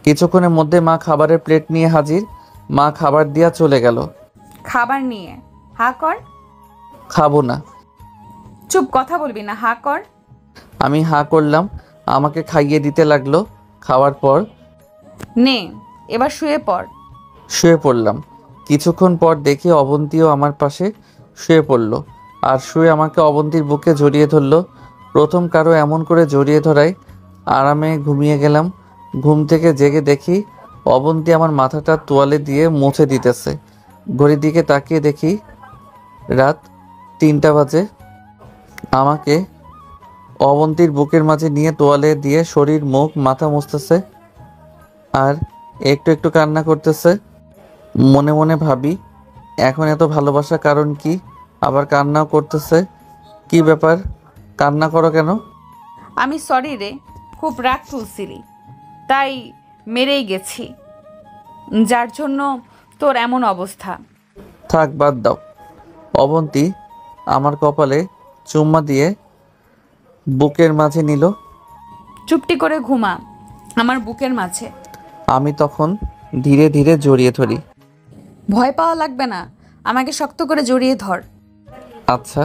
কিছুক্ষণের মধ্যে মা খাবারের প্লেট নিয়ে হাজির। মা খাবার দিয়া চলে গেল। খাবার নিয়ে হা কর। খাবো না। চুপ, কথা বলবি না, হা কর। আমি হা করলাম। আমাকে খাইয়ে দিতে লাগলো। খাওয়ার পর নে এবার শুয়ে পড়। শুয়ে পড়লাম। কিছুক্ষণ পর দেখি অবন্তীও আমার পাশে শুয়ে পড়লো, আর শুয়ে আমাকে অবন্তীর বুকে জড়িয়ে ধরলো। প্রথম কারো এমন করে জড়িয়ে ধরায় আরামে ঘুমিয়ে গেলাম। ঘুম থেকে জেগে দেখি অবন্তী আমার মাথাটা তোয়ালে দিয়ে মুছে দিতেছে। ঘড়ির দিকে তাকিয়ে দেখি রাত 3টা বাজে। আমাকে অবন্তীর বুকের মাঝে নিয়ে তোয়ালে দিয়ে শরীর, মুখ, মাথা মুছতেছে আর একটু একটু কান্না করতেছে। মনে মনে ভাবি, এখন এত ভালোবাসা কারণ কি? আবার কান্নাও করতেছে, কি ব্যাপার? কান্না করো কেন? আমি সরি রে, খুব রাগ তুলছিলি, তাই মেরেই গেছি, যার জন্য তোর এমন অবস্থা। থাক, বাদ দাও। অবন্তী আমার কপালে চুম্মা দিয়ে বুকের মাঝে নিল। চুপটি করে ঘুমা আমার বুকের মাঝে। আমি তখন ধীরে ধীরে জড়িয়ে ধরি। ভয় পাওয়া লাগবে না, আমাকে শক্ত করে জড়িয়ে ধর। আচ্ছা।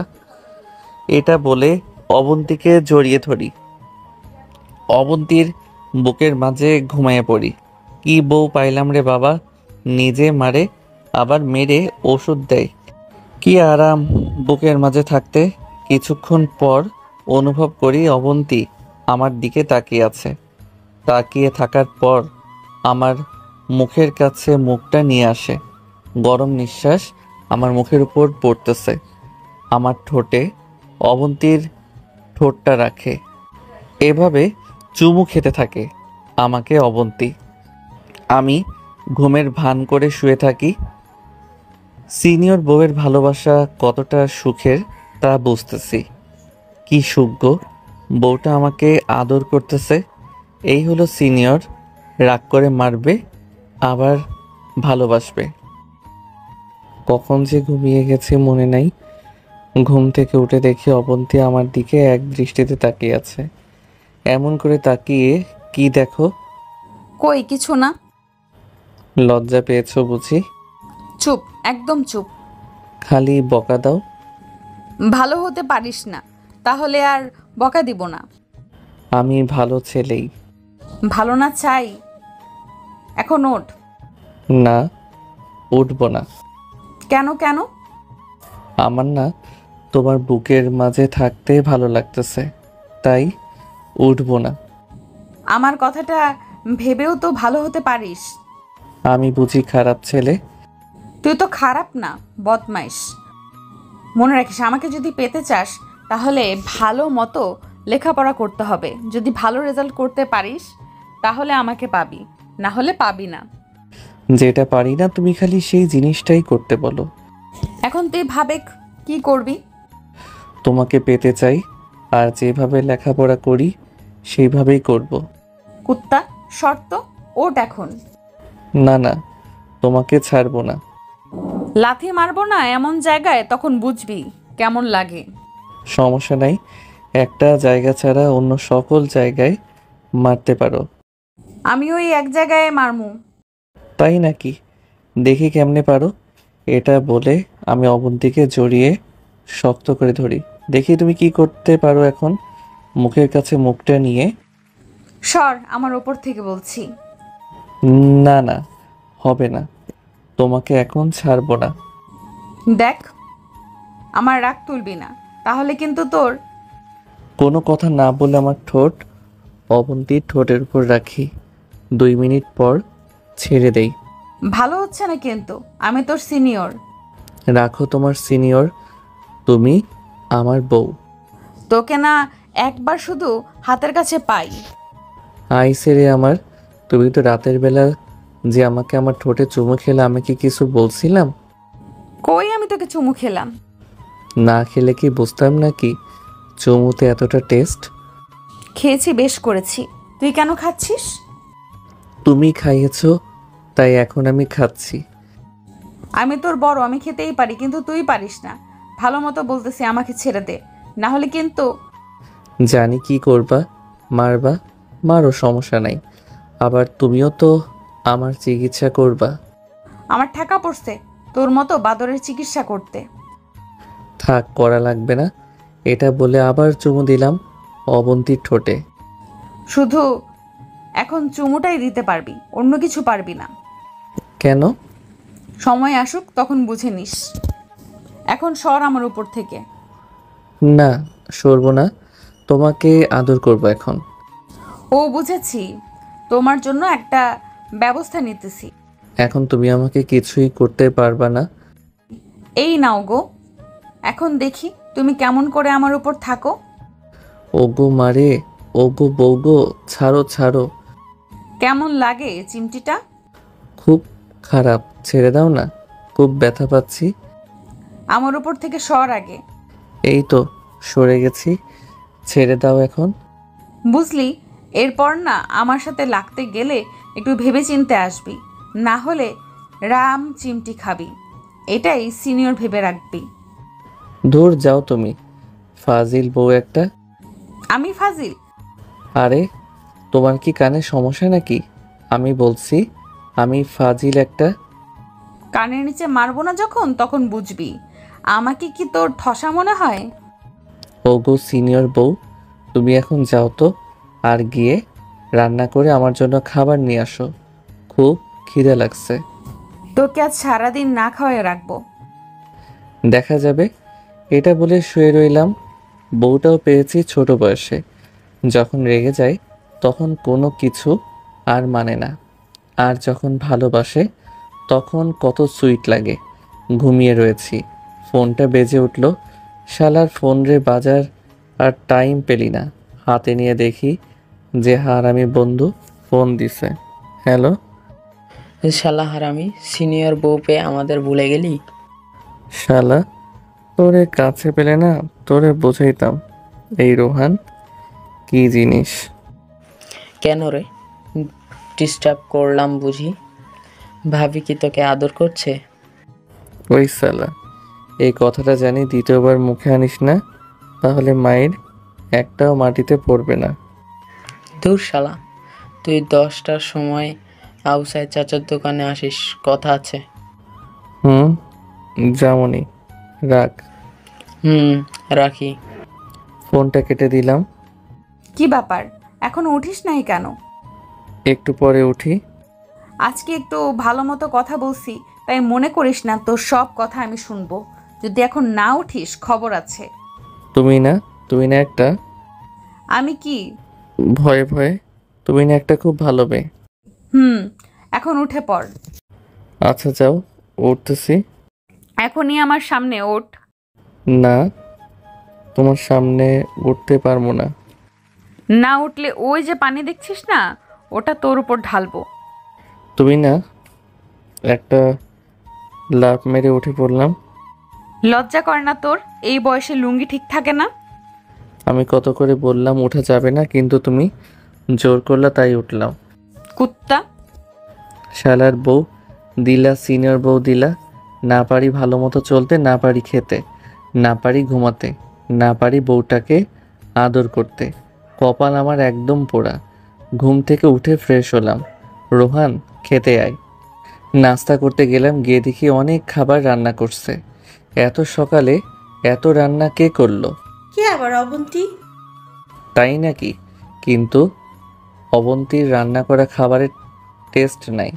এটা বলে অবন্তীকে জড়িয়ে ধরি। অবন্তীর বুকের মাঝে ঘুমাইয়ে পড়ি। কি বউ পাইলাম রে বাবা, নিজে মারে আবার মেরে ওষুধ দেয়। কি আরাম বুকের মাঝে থাকতে। কিছুক্ষণ পর অনুভব করি অবন্তী আমার দিকে তাকিয়ে আছে। তাকিয়ে থাকার পর আমার মুখের কাছে মুখটা নিয়ে আসে। গরম নিঃশ্বাস আমার মুখের উপর পড়তেছে। আমার ঠোঁটে অবন্তীর ঠোঁটটা রাখে। এভাবে চুমু খেতে থাকে আমাকে অবন্তী। আমি ঘুমের ভান করে শুয়ে থাকি। সিনিয়র বউয়ের ভালোবাসা কতটা সুখের তা বুঝতেছি। কি সুখ গো, বউটা আমাকে আদর করতেছে। এই হলো সিনিয়র, রাগ করে মারবে আবার ভালোবাসবে। কখন যে ঘুমিয়ে গেছে মনে নাই। ঘুম থেকে উঠে দেখি অবন্তী আমার দিকে এক দৃষ্টিতে তাকিয়ে আছে। এমন করে তাকিয়ে কি দেখো? কই কিছু না। লজ্জা পেয়েছো বুঝি? চুপ, একদম চুপ। খালি বকা দাও। ভালো হতে পারিস না, তাহলে আর বকা দিব না। আমি ভালো ছেলেই। ভালো না চাই, এখন ওঠ। না, উঠবো না। কেন কেন? আমার না তোমার বুকের মাঝে থাকতে ভালো লাগতেছে, তাই উঠবো না। আমার কথাটা ভেবেও তো ভালো হতে পারিস। আমি বুঝি খারাপ ছেলে? তুই তো খারাপ না, বদমাইশ। মনে রাখিস, আমাকে যদি পেতে চাস তাহলে ভালো মতো লেখাপড়া করতে হবে। যদি ভালো রেজাল্ট করতে পারিস তাহলে আমাকে পাবি, না হলে পাবি না। যেটা পারি না তুমি খালি সেই জিনিসটাই করতে বলো। এখন তুই ভাবে কি করবি। তোমাকে পেতে চাই, আর যেভাবে লেখাপড়া করি সেইভাবেই করব। কুত্তা, শর্ত ওঠ এখন। না না, তোমাকে ছাড়বো না। লাথি মারবো না এমন জায়গায়, তখন বুঝবি কেমন লাগে। সমস্যা নাই, একটা জায়গা ছাড়া অন্য সকল জায়গায় মারতে পারো। আমি ওই এক জায়গায় মারমু। তাই নাকি? দেখি কেমনে পারো। এটা বলে আমি অবন্তীকে জড়িয়ে শক্ত করে ধরি। দেখি তুমি কি করতে পারো এখন। মুখের কাছে মুখটা নিয়ে। সর আমার ওপর থেকে বলছি। না না, হবে না, তোমাকে এখন ছাড়বো না। দেখ, আমার রাগ তুলবি না, তাহলে কিন্তু তোর। কোনো কথা না বলে আমার ঠোঁট অবন্তীর ঠোঁটের উপর রাখি। 2 মিনিট পর ছেড়ে দেই। ভালো হচ্ছে না কিন্তু, আমি তোর সিনিয়র। রাখো তোমার সিনিয়র, তুমি আমার বউ। তোকে না একবার শুধু হাতের কাছে পাই। আইসে রে আমার, তুমি তো রাতের বেলা যে আমাকে আমার ঠোঁটে চুমু খেলে আমি কি কিছু বলছিলাম? কই আমি তোকে চুমু খেলাম? না খেলে কি বুঝতাম নাকি চুমুতে এতটা টেস্ট? খেয়েছি, বেশ করেছি। তুই কেন খাচ্ছিস? তুমি খাইয়েছো তাই এখন আমি খাচ্ছি। আমি তোর বড়, আমি খেতেই পারি, কিন্তু তুই পারিস না। ভালো মতো বলতেছি, আমাকে ছেড়ে দে, না হলে কিন্তু। জানি কি করবা, মারবা, মারো, সমস্যা নাই। আবার তুমিও তো আমার চিকিৎসা করবা। আমার ঠেকা পড়ছে তোর মতো বাদরের চিকিৎসা করতে। থাক, করা লাগবে না। এটা বলে আবার চুমু দিলাম অবন্তীর ঠোঁটে। শুধু এখন চুমুটাই দিতে পারবি, অন্য কিছু পারবি না। কেন? সময় আসুক তখন বুঝে নিস। এখন সর আমার উপর থেকে। না, সরবো না, তোমাকে আদর করব এখন। ও বুঝেছি, তোমার জন্য একটা ব্যবস্থা নিতেছি। এখন তুমি আমাকে কিছুই করতে পারবা না। এই নাও গো, এখন দেখি তুমি কেমন করে আমার উপর থাকো। ওগো মারে, ওগো বউ গো, ছাড়ো ছাড়ো। কেমন লাগে চিমটিটা? খুব খারাপ, ছেড়ে দাও না, খুব ব্যথা পাচ্ছি। আমার উপর থেকে সর আগে। এই তো সরে গেছি। ছেড়ে দাও এখন। বুঝলি, এরপর না আমার সাথে লাগতে গেলে একটু ভেবে চিনতে আসবি, না হলে রাম চিমটি খাবি। এটাই সিনিয়র ভেবে রাখবি। দূর যাও তুমি, ফাজিল বউ একটা। আমি ফাজিল? আরে তোমার কি কানে সমস্যা নাকি? আমি বলছি আমি ফাজিল একটা। কানের নিচে মারবো না যখন, তখন বুঝবি। আমাকে কি তোর ঠসা মনে হয়? ওগো সিনিয়র বউ, তুমি এখন যাও তো, আর গিয়ে রান্না করে আমার জন্য খাবার নিয়ে আসো, খুব খিদে লাগছে। তোকে আজ সারাদিন না খাওয়াই রাখবো। দেখা যাবে। এটা বলে শুয়ে রইলাম। বউটাও পেয়েছি ছোট বয়সে, যখন রেগে যায় তখন কোনো কিছু আর মানে না, আর যখন ভালোবাসে তখন কত সুইট লাগে। ঘুমিয়ে রয়েছি, ফোনটা বেজে উঠল। শালার ফোন রে বাজার, আর টাইম পেলি না। হাতে নিয়ে দেখি যে হারামি বন্ধু ফোন দিছে। হ্যালো। শালা হারামি, সিনিয়র বউ পেয়ে আমাদের ভুলে গেলি? শালা, তোরে কাছে পেলে না তোরে বোঝাইতাম এই রোহান কি জিনিস। কেন রে, ডিস্টার্ব করলাম বুঝি? ভাবি কি তোকে আদর করছে? ওই শালা, এই কথাটা জানি দ্বিতীয়বার মুখে আনিস না, তাহলে মায়ের একটাও মাটিতে পড়বে না। দূর শালা, তুই 10টার সময় আউসাই চাচার দোকানে আসিস, কথা আছে। যেমনই, রাখ। রাখি। ফোনটা কেটে দিলাম। কি ব্যাপার, এখনো উঠিস নাই কেন? একটু পরে উঠি। আজকে একটু ভালো মতো কথা বলছি, তাই মনে করিস না তোর সব কথা আমি শুনবো। যদি এখন না উঠিস খবর আছে। তুমি না একটা আমি কি? ভয়ে ভয়ে, তুমি না একটা খুব ভালো মেয়ে। এখন উঠে পড়। আচ্ছা যাও, উঠতেছি। এখনই আমার সামনে ওঠ। না, তোমার সামনে উঠতে পারবো না। না উঠলে ওই যে পানি দেখছিস না, ওটা তোর উপর ঢালবো। তুমি না একটা লাফ মেরে উঠে পড়লাম। লজ্জা করে না তোর? এই বয়সে লুঙ্গি ঠিক থাকে না? আমি কত করে বললাম উঠা যাবে না, কিন্তু তুমি জোর করলা তাই উঠলাম। কুত্তা শালার বউ দিলা, সিনিয়র বউ দিলা। না পারি ভালো মতো চলতে, না পারি খেতে, না পারি ঘুমাতে, না পারি বউটাকে আদর করতে। কপাল আমার একদম পোড়া। ঘুম থেকে উঠে ফ্রেশ হলাম। রোহান খেতে আয়। নাস্তা করতে গেলাম, গিয়ে দেখি অনেক খাবার রান্না করছে। এত সকালে এত রান্না কে করলো? কে আবার? অবন্তী। তাই নাকি? কিন্তু অবন্তীর রান্না করা খাবারের টেস্ট নাই।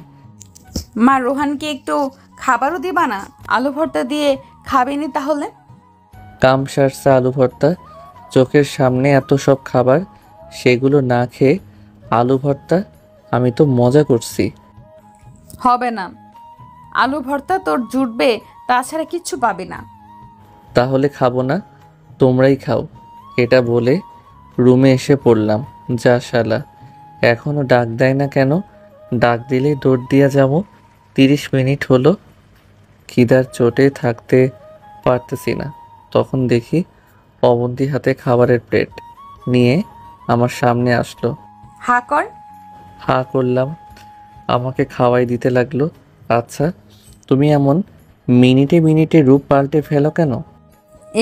মা রোহানকে একটু খাবারও দিবা না? আলু ভর্তা দিয়ে খাবেনি তাহলে? কাম সারসা আলু ভর্তা, চোখের সামনে এত সব খাবার, সেগুলো না খেয়ে আলু ভর্তা? আমি তো মজা করছি। হবে না, আলু ভর্তা তোর জুটবে, তাছাড়া কিচ্ছু পাবি না। তাহলে খাবো না, তোমরাই খাও। এটা বলে রুমে এসে পড়লাম। যা শালা, এখনো ডাক দেয় না কেন? ডাক দিলেই দৌড় দিয়া যাবো। 30 মিনিট হলো, খিদার চোটে থাকতে পারতেছি না। তখন দেখি অবন্তী হাতে খাবারের প্লেট নিয়ে আমার সামনে আসলো। হা কর। হা করলাম। আমাকে খাওয়াই দিতে লাগলো। আচ্ছা, তুমি এমন মিনিটে মিনিটে রূপ পাল্টে ফেলো কেন?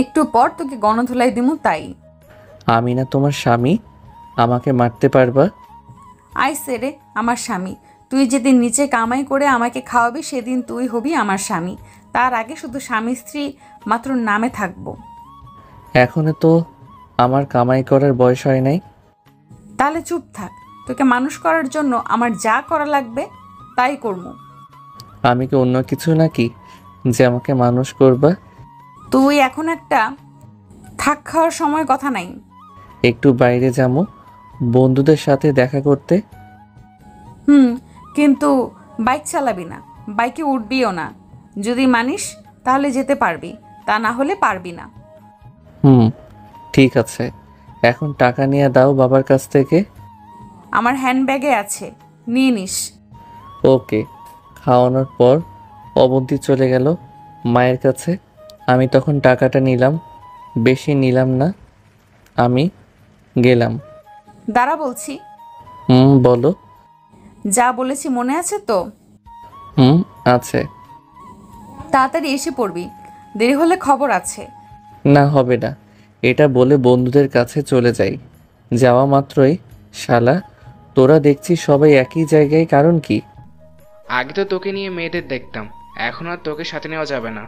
একটু পর তোকে গণধোলাই দিমু তাই। আমি না তোমার স্বামী, আমাকে মারতে পারবা? আইসে রে আমার স্বামী। তুই যেদিন নিচে কামাই করে আমাকে খাওয়াবি সেদিন তুই হবি আমার স্বামী। তার আগে শুধু স্বামী স্ত্রী মাত্র নামে থাকবো। এখনো তো আমার কামাই করার বয়স হয় নাই। তাহলে চুপ থাক। তোকে মানুষ করার জন্য আমার যা করা লাগবে তাই করবো। আমি কি অন্য কিছু নাকি যে আমাকে মানুষ করবা? তুই এখন একটা থাক, খাওয়ার সময় কথা নাই। একটু বাইরে যাবো বন্ধুদের সাথে দেখা করতে। কিন্তু বাইক চালাবি না, বাইকে উঠবিও না। যদি মানিস তাহলে যেতে পারবি, তা না হলে পারবি না। ঠিক আছে। এখন টাকা নিয়ে দাও বাবার কাছ থেকে। আমার হ্যান্ডব্যাগে আছে, নিয়ে নিস। ওকে। খাওয়ানোর পর অবন্তী চলে গেল মায়ের কাছে। আমি তখন টাকাটা নিলাম, বেশি নিলাম না। আমি গেলাম। দাঁড়া বলছি। বলো। যা বলেছি মনে আছে তো? আছে। তাড়াতাড়ি এসে পড়বি, দেরি হলে খবর আছে। না, হবে না। এটা বলে বন্ধুদের কাছে চলে যাই। যাওয়া মাত্রই, শালা তোরা দেখছি সবাই একই জায়গায়, কারণ কি? আগে তো তোকে নিয়ে মেয়েদের দেখতাম, এখন আর তোকে সাথে নেওয়া যাবে না।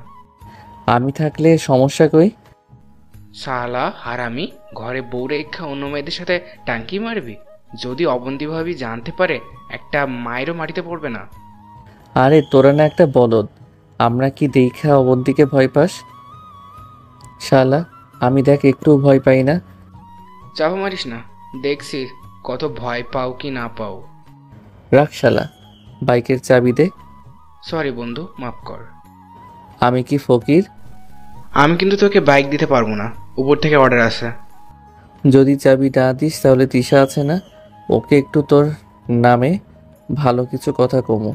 আমি থাকলে সমস্যা কই? শালা হারামি, ঘরে বউ রেখা অন্য মেয়েদের সাথে টাঙ্কি মারবি? যদি অবন্তী ভাবি জানতে পারে, একটা মায়েরও মাটিতে পড়বে না। আরে তোরা না একটা বলদ, আমরা কি দেখা অবন্তীকে ভয় পাস? শালা আমি দেখ একটু ভয় পাই না। চাপা মারিস না, দেখছি কত ভয় পাও কি না পাও। রাখ শালা, বাইকের চাবি দে। সরি বন্ধু, মাফ কর। আমি কি ফকির? আমি কিন্তু তোকে বাইক দিতে পারবো না, উপর থেকে অর্ডার আছে। যদি চাবি না দিস তাহলে তিশা আছে না, ওকে একটু তোর নামে ভালো কিছু কথা কমো।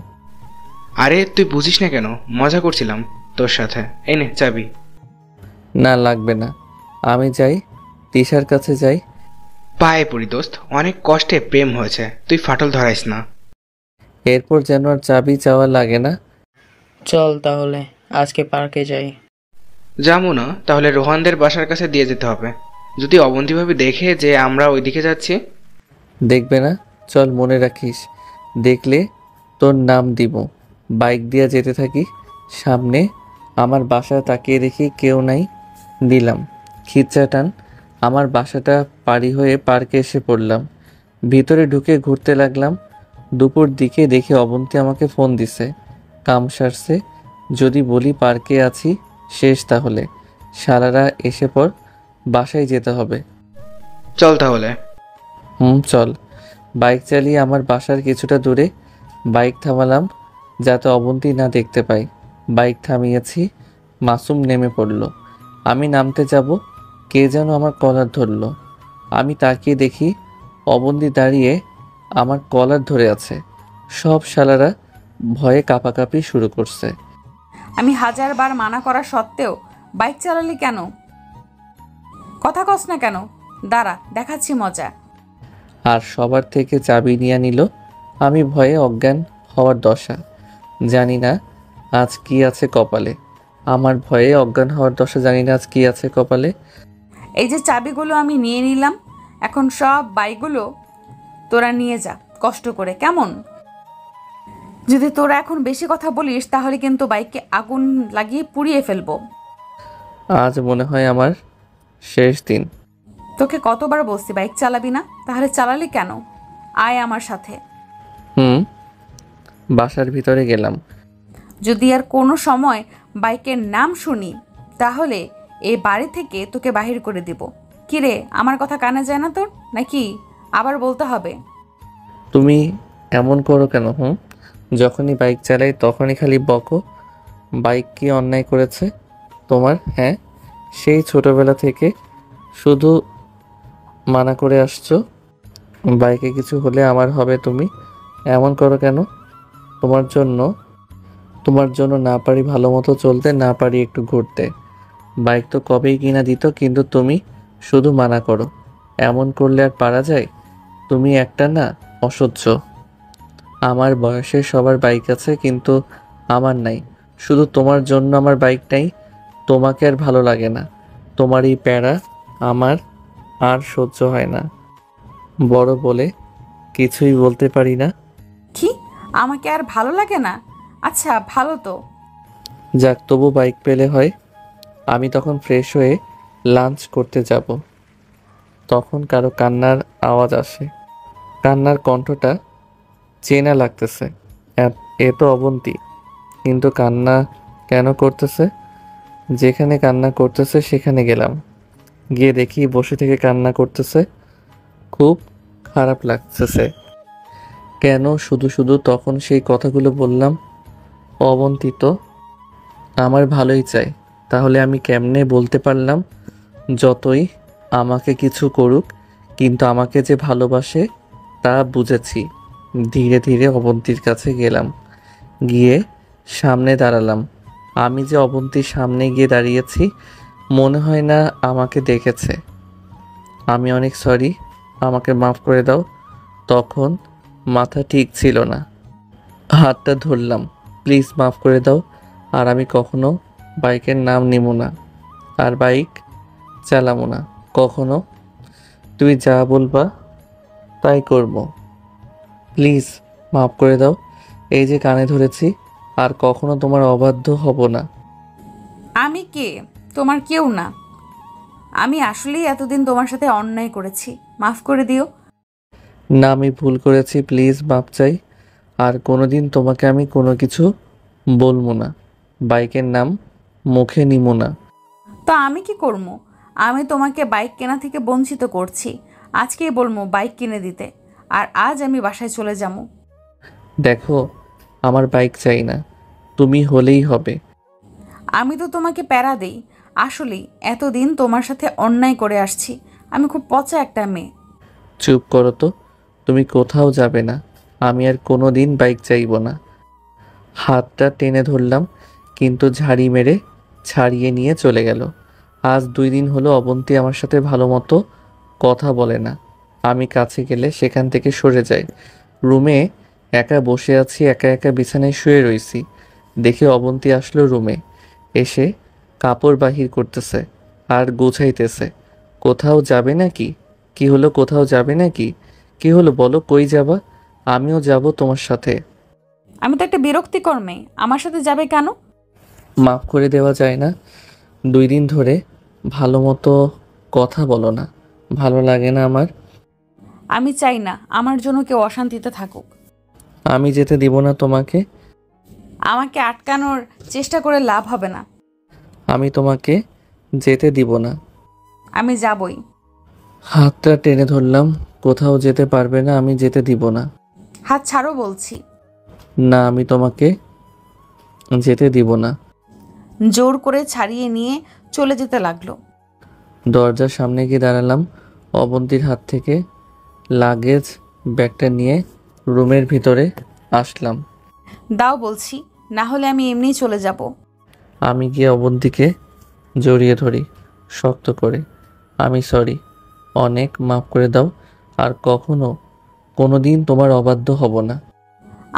আরে তুই বুঝিস না কেন, মজা করছিলাম তোর সাথে। এই নে চাবি। না লাগবে না, আমি যাই, তিশার কাছে যাই। পায়ে পড়ি দোস্ত, অনেক কষ্টে প্রেম হয়েছে, তুই ফাটল ধরাইস না। এরপর যেন আর চাবি চাওয়া লাগে না। চল তাহলে আজকে পার্কে যাই। যাবো না, তাহলে রোহানদের বাসার কাছে দিয়ে যেতে হবে। যদি অবন্তীভাবে দেখে যে আমরা ওইদিকে যাচ্ছি। দেখবে না, চল, মনে রাখিস, দেখলে তোর নাম দিব। বাইক দিয়ে যেতে থাকি, সামনে আমার বাসা তাকিয়ে দেখি কেউ নাই, দিলাম খিচ্চা টান। আমার বাসাটা পাড়ি হয়ে পার্কে এসে পড়লাম। ভিতরে ঢুকে ঘুরতে লাগলাম। দুপুর দিকে দেখি অবন্তী আমাকে ফোন দিছে। কাম সারছে, যদি বলি পার্কে আছি শেষ, তাহলে সারারা এসে পর, বাসায় যেতে হবে। চল তাহলে। চল। বাইক চালিয়ে আমার বাসার কিছুটা দূরে বাইক থামালাম, যাতে অবন্তী না দেখতে পাই। বাইক থামিয়েছি, মাসুম নেমে পড়ল। আমি নামতে যাব, কে যেন আমার কলার ধরল। আমি তাকিয়ে দেখি অবন্তী দাঁড়িয়ে আমার কলার ধরে আছে। সব শালারা ভয়ে কাঁপাকাঁপি শুরু করছে। আমি 1000 বার মানা করা সত্ত্বেও বাইক চালালি কেন? কথা কস না কেন? দাঁড়া, দেখাচ্ছি মজা। আর সবার থেকে চাবি নিয়ে নিল। আমি ভয়ে অজ্ঞান হওয়ার দশা। জানি না আজ কি আছে কপালে। আমার ভয়ে অজ্ঞান হওয়ার দশা, জানি না আজ কি আছে কপালে। এই যে চাবিগুলো আমি নিয়ে নিলাম, এখন সব বাইকগুলো তোরা নিয়ে যা কষ্ট করে, কেমন? যদি তোরা এখন বেশি কথা বলিস তাহলে কিন্তু বাইকে আগুন লাগিয়ে পুড়িয়ে ফেলবো। আজ মনে হয় আমার শেষ দিন। তোকে কতবার বলছি বাইক চালাবি না, তাহলে চালালি কেন? আয় আমার সাথে। বাসার ভিতরে গেলাম। যদি আর কোনো সময় বাইকের নাম শুনি তাহলে এই বাড়ি থেকে তোকে বাহির করে দিব। কিরে, আমার কথা কানে যায় না তোর নাকি? আবার বলতে হবে? তুমি এমন করো কেন? যখনই বাইক চালাই তখনই খালি বকো। বাইক কি অন্যায় করেছে তোমার? হ্যাঁ, সেই ছোটবেলা থেকে শুধু মানা করে আসছো, বাইকে কিছু হলে আমার হবে। তুমি এমন করো কেন? তোমার জন্য না পারি ভালো মতো চলতে, না পারি একটু ঘুরতে। বাইক তো কবেই কিনা দিত, কিন্তু তুমি শুধু মানা করো। এমন করলে আর পারা যায়? তুমি একটা না অসহ্য। আমার বয়সে সবার বাইক আছে, কিন্তু আমার নাই। শুধু তোমার জন্য আমার বাইক নাই। তোমাকে আর ভালো লাগে না। তোমার এই প্যারা আমার আর সহ্য হয় না। বড় বলে কিছুই বলতে পারি না। কি, আমাকে আর ভালো লাগে না? আচ্ছা, ভালো তো। যাক, তবু বাইক পেলে হয়। আমি তখন ফ্রেশ হয়ে লাঞ্চ করতে যাব। তখন কারো কান্নার আওয়াজ আসে। কান্নার কণ্ঠটা চেনা লাগতেছে। এ তো অবন্তী, কিন্তু কান্না কেন করতেছে? যেখানে কান্না করতেছে সেখানে গেলাম। গিয়ে দেখি বসে থেকে কান্না করতেছে। খুব খারাপ লাগতেছে। কেন শুধু শুধু তখন সেই কথাগুলো বললাম? অবন্তী তো আমার ভালোই চাই, তাহলে আমি কেমনে বলতে পারলাম যতই আমাকে কিছু করুক, কিন্তু আমাকে যে ভালোবাসে তা বুঝেছি। ধীরে ধীরে অবন্তীর কাছে গেলাম, গিয়ে সামনে দাঁড়ালাম। আমি যে অবন্তীর সামনে গিয়ে দাঁড়িয়েছি, মনে হয় না আমাকে দেখেছে। আমি অনেক সরি, আমাকে মাফ করে দাও। তখন মাথা ঠিক ছিল না, হাতটা ধরলাম। প্লিজ মাফ করে দাও, আর আমি কখনো বাইকের নাম নিব না, আর বাইক চালাবো না কখনো। তুমি যা বলবা তাই করব। প্লিজ মাফ করে দাও। এই যে কানে ধরেছি, আর কখনো তোমার অবাধ্য হব না। আমি কে? তোমার কেউ না। আমি আসলেই এতদিন তোমার সাথে অন্যায় করেছি, মাফ করে দিও। না, আমি ভুল করেছি, প্লিজ মাপ চাই। আর কোনোদিন তোমাকে আমি কোনো কিছু বলবো না, বাইকের নাম মুখে নিব না। তো আমি কি করবো? আমি তোমাকে বাইক কেনা থেকে বঞ্চিত করছি। আজকেই বলবো বাইক কিনে দিতে, আর আজ আমি বাসায় চলে যাবো। দেখো, আমার বাইক চাই না, তুমি হলেই হবে। আমি তো তোমাকে প্যারা দেই। আসলেই এতদিন তোমার সাথে অন্যায় করে আসছি। আমি খুব পচা একটা মেয়ে। চুপ করো তো, তুমি কোথাও যাবে না। আমি আর কোনো দিন বাইক চাইব না। হাতটা টেনে ধরলাম, কিন্তু ঝাড়ি মেরে ছাড়িয়ে নিয়ে চলে গেল। আজ 2 দিন হলো অবন্তী আমার সাথে ভালো মতো কথা বলে না। আমি কাছে গেলে সেখান থেকে সরে যাই। রুমে একা বসে আছি, একা একা বিছানায় শুয়ে রইছি। দেখে অবন্তী আসলো রুমে, এসে কাপড় বাহির করতেছে আর গোছাইতেছে। কোথাও যাবে নাকি? কি হলো, কোথাও যাবে নাকি? কি হলো বলো, কই যাবা? আমিও যাব তোমার সাথে। আমি তো একটা বিরক্তিকর মেয়ে, আমার সাথে যাবে কেন? মাফ করে দেওয়া যায় না? 2 দিন ধরে ভালো মতো কথা বলো না, ভালো লাগে না আমার। আমি চাই না আমার জন্য কেউ অশান্তিতে থাকুক। আমি যেতে দিব না তোমাকে। আমাকে আটকানোর চেষ্টা করে লাভ হবে না। আমি তোমাকে যেতে দিব না। আমি যাবই। হাতটা টেনে ধরলাম। কোথাও যেতে পারবে না, আমি যেতে দিব না। হাত ছাড়ো বলছি। না, আমি তোমাকে যেতে দিব না। জোর করে ছাড়িয়ে নিয়ে চলে যেতে লাগলো। দরজার সামনে গিয়ে দাঁড়ালাম। অবন্তীর হাত থেকে লাগেজ ব্যাগটা নিয়ে রুমের ভিতরে আসলাম। দাও বলছি, না হলে আমি এমনিই চলে যাব। আমি গিয়ে অবন্তীকে জড়িয়ে ধরি শক্ত করে। আমি সরি, অনেক মাফ করে দাও, আর কখনো কোনো দিন তোমার অবাধ্য হব না।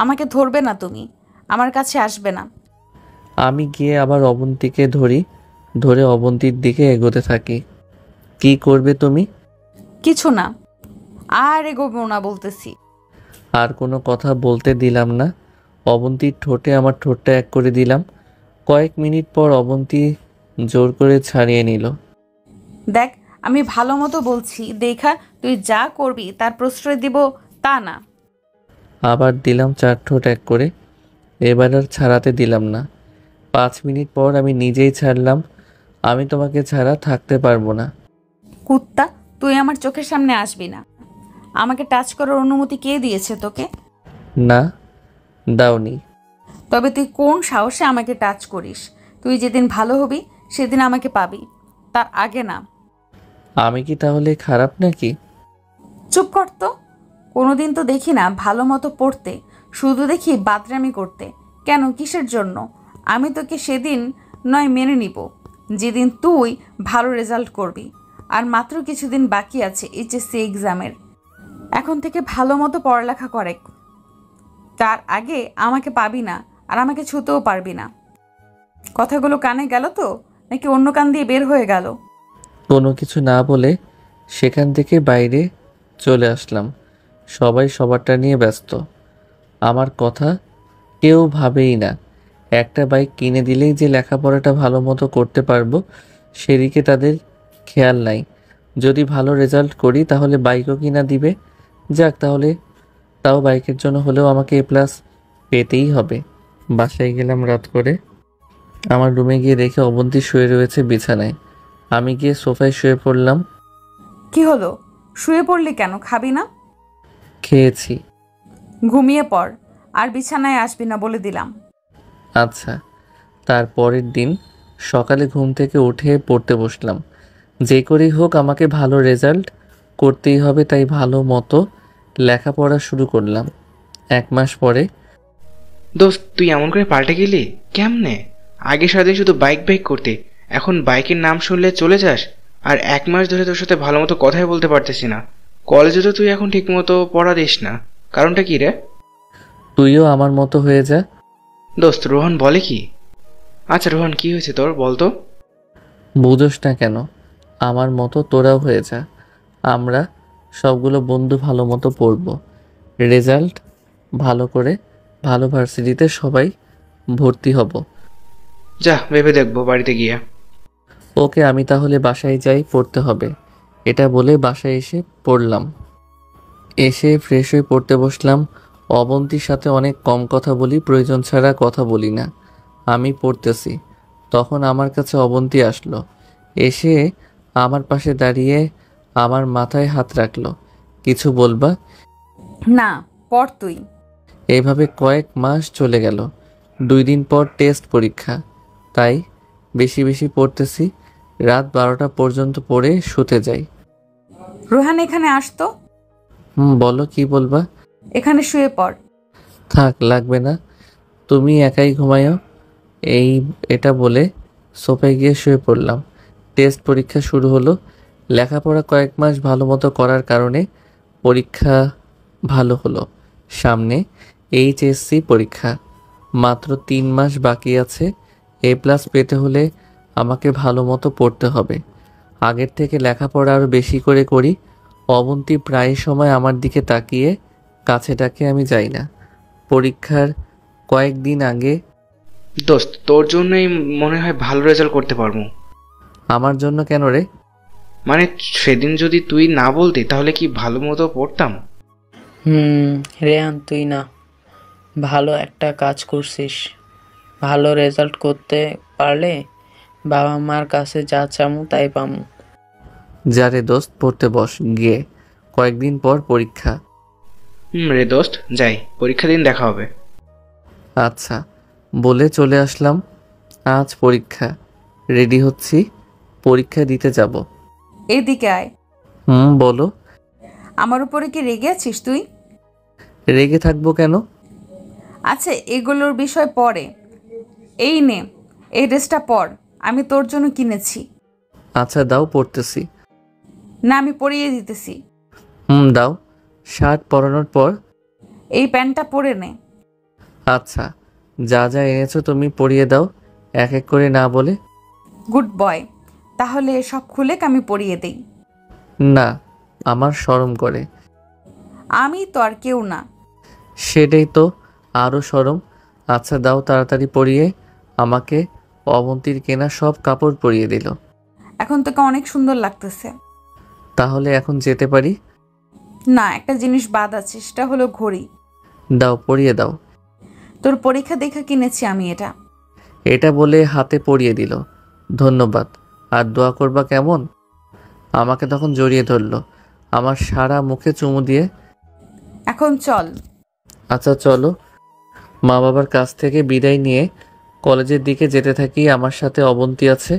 আমাকে ধরবে না তুমি, আমার কাছে আসবে না। আমি গিয়ে আবার অবন্তীকে ধরে অবন্তীর দিকে এগোতে থাকি। কি করবে তুমি? কিছু না, আর এগোবো না বলতেছি। আর কোনো কথা বলতে দিলাম না। অবন্তীর ঠোঁটে আমার ঠোঁটটা এক করে দিলাম। কয়েক মিনিট পর অবন্তী জোর করে ছাড়িয়ে নিল। দেখ, আমি ভালো মতো বলছি, দেখা তুই যা করবি তার প্রশ্রয় দিব তা না। আবার দিলাম 4 ঠোঁট এক করে। এবার আর ছাড়াতে দিলাম না। 5 মিনিট পর আমি নিজেই ছাড়লাম। আমি তোমাকে ছাড়া থাকতে পারবো না। কুত্তা, তুই আমার চোখের সামনে আসবি না। আমাকে টাচ করার অনুমতি কে দিয়েছে তোকে? না, দাওনি। তবে তুই কোন সাহসে আমাকে টাচ করিস? তুই যেদিন ভালো হবি সেদিন আমাকে পাবি, তার আগে না। আমি কি তাহলে খারাপ নাকি? চুপ কর তো। কোনোদিন তো দেখি না ভালো মতো পড়তে, শুধু দেখি বাদরামি করতে। কেন, কিসের জন্য? আমি তোকে সেদিন নয় মেনে নিব যেদিন তুই ভালো রেজাল্ট করবি। আর মাত্র কিছুদিন বাকি আছে এইচএসসি এক্সামের। এখন থেকে ভালো মতো পড়ালেখা করে, তার আগে আমাকে পাবি না, আর আমাকে ছুতেও পারবি না। কথাগুলো কানে গেল তো, নাকি অন্য কান দিয়ে বের হয়ে গেল? কোনো কিছু না বলে সেখান থেকে বাইরে চলে আসলাম। সবাই সবারটা নিয়ে ব্যস্ত, আমার কথা কেউ ভাবেই না। একটা বাইক কিনে দিলেই যে লেখাপড়াটা ভালো মতো করতে পারবো সেদিকে তাদের খেয়াল নাই। যদি ভালো রেজাল্ট করি তাহলে বাইকও কিনা দিবে। যাক, তাহলে তাও বাইকের জন্য হলেও আমাকে A+ পেতেই হবে। বাসায় গেলাম রাত করে। আমার রুমে গিয়ে দেখে অবন্তী শুয়ে রয়েছে বিছানায়। আমি গিয়ে সোফায় শুয়ে পড়লাম। কি হলো, শুয়ে পড়লি কেন? খাবি না? খেয়েছি। ঘুমিয়ে পড়, আর বিছানায় আসবি না বলে দিলাম। আচ্ছা। তারপরের দিন সকালে ঘুম থেকে উঠে পড়তে বসলাম। যে করেই হোক আমাকে ভালো রেজাল্ট করতেই হবে, তাই ভালো মতো লেখাপড়া শুরু করলাম। 1 মাস পরে। দোস্ত, তুই এমন করে পাল্টে গেলি কেমনে? আগে সাথে শুধু বাইক করতে, এখন বাইকের নাম শুনলে চলে যাস। আর 1 মাস ধরে তোর সাথে ভালো মতো কথাই বলতে পারতেছি না। কলেজে তো তুই এখন ঠিক মতো পড়া দিস না, কারণটা কি রে? তুইও আমার মতো হয়ে যা। দোস্ত, রোহন বলে কি? আচ্ছা রোহন, কি হয়েছে তোর, বলতো। বুঝোস না কেন? আমার মতো তোরাও হয়ে যা। আমরা সবগুলো বন্ধু ভালো মতো পড়ব, রেজাল্ট ভালো করে ভালো ভার্সিটিতে সবাই ভর্তি হব। যা, ভেবে দেখবো বাড়িতে গিয়ে। ওকে, আমি তাহলে বাসায় যাই, পড়তে হবে। এটা বলে বাসায় এসে পড়লাম। এসে ফ্রেশ হয়ে পড়তে বসলাম। অবন্তীর সাথে অনেক কম কথা বলি, প্রয়োজন ছাড়া কথা বলি না। আমি পড়তেছি, তখন আমার কাছে অবন্তী আসলো। এসে আমার পাশে দাঁড়িয়ে আমার মাথায় হাত রাখলো। কিছু বলবা? না, পড় তুই। এইভাবে কয়েক মাস চলে গেল। 2 দিন পর টেস্ট পরীক্ষা, তাই বেশি বেশি পড়তেছি। রাত 12টা পর্যন্ত পড়ে শুতে যাই। রোহান এখানে আসতো। বলো, কি বলবা? এখানে শুয়ে পড়। থাক, লাগবে না, তুমি একাই ঘুমায়ো। এটা বলে সোফায় গিয়ে শুয়ে পড়লাম। টেস্ট পরীক্ষা শুরু হলো। লেখাপড়া কয়েক মাস ভালো মতো করার কারণে পরীক্ষা ভালো হলো। সামনে এইচএসসি পরীক্ষা, মাত্র 3 মাস বাকি আছে। A+ পেতে হলে আমাকে ভালো মতো পড়তে হবে। আগের থেকে লেখাপড়া আরও বেশি করে করি। অবন্তী প্রায় সময় আমার দিকে তাকিয়ে কাছে ডাকে, আমি যাই না। পরীক্ষার কয়েকদিন আগে। দোস্ত, তোর জন্যই মনে হয় ভালো রেজাল্ট করতে পারবো। আমার জন্য কেন রে? মানে সেদিন যদি তুই না বলতি তাহলে কি ভালো মতো পড়তাম। রেহান, তুই না ভালো একটা কাজ করছিস। ভালো রেজাল্ট করতে পারলে বাবা মার কাছে যা চামু তাই পামু। যা রে দোস্ত, পড়তে বস গিয়ে, কয়েকদিন পর পরীক্ষা। রে দোস্ত, যাই, পরীক্ষা দিন দেখা হবে। আচ্ছা বলে চলে আসলাম। আজ পরীক্ষা, রেডি হচ্ছি, পরীক্ষা দিতে যাব। এদিকে আয়। বলো। আমার উপরে কি রেগে আছিস তুই? রেগে থাকবো কেন? আচ্ছা, এগুলোর বিষয় পরে। এই নে, এই ড্রেসটা পর, আমি তোর জন্য কিনেছি। আচ্ছা দাও, পড়তেছি। না, আমি পরিয়ে দিতেছি। দাও। শার্ট পরানোর পর এই প্যান্টটা পরে নে। আচ্ছা, যা যা এনেছো তুমি পরিয়ে দাও, এক এক করে না বলে। Good boy. তাহলে সব খুলে আমি পরিয়ে দেই। না, আমার শরম করে। আমি তো আর কেউ না। সেটাই তো, আরও শরম। আচ্ছা দাও, তাড়াতাড়ি পরিয়ে। আমাকে অবন্তীর কেনা সব কাপড় পরিয়ে দিল। এখন তোকে অনেক সুন্দর লাগতেছে। তাহলে এখন যেতে পারি? না, একটা জিনিস বাদ আছে, সেটা হলো ঘড়ি। দাও, পরিয়ে দাও। তোর পরীক্ষা দেখা কিনেছি আমি এটা। এটা বলে হাতে পরিয়ে দিল। ধন্যবাদ। আর দোয়া করবা কেমন? আমাকে তখন জড়িয়ে ধরলো, আমার সারা মুখে চুমু দিয়ে। এখন চল। আচ্ছা চলো। মা বাবার কাছ থেকে বিদায় নিয়ে কলেজের দিকে যেতে থাকি। আমার সাথে অবন্তী আছে।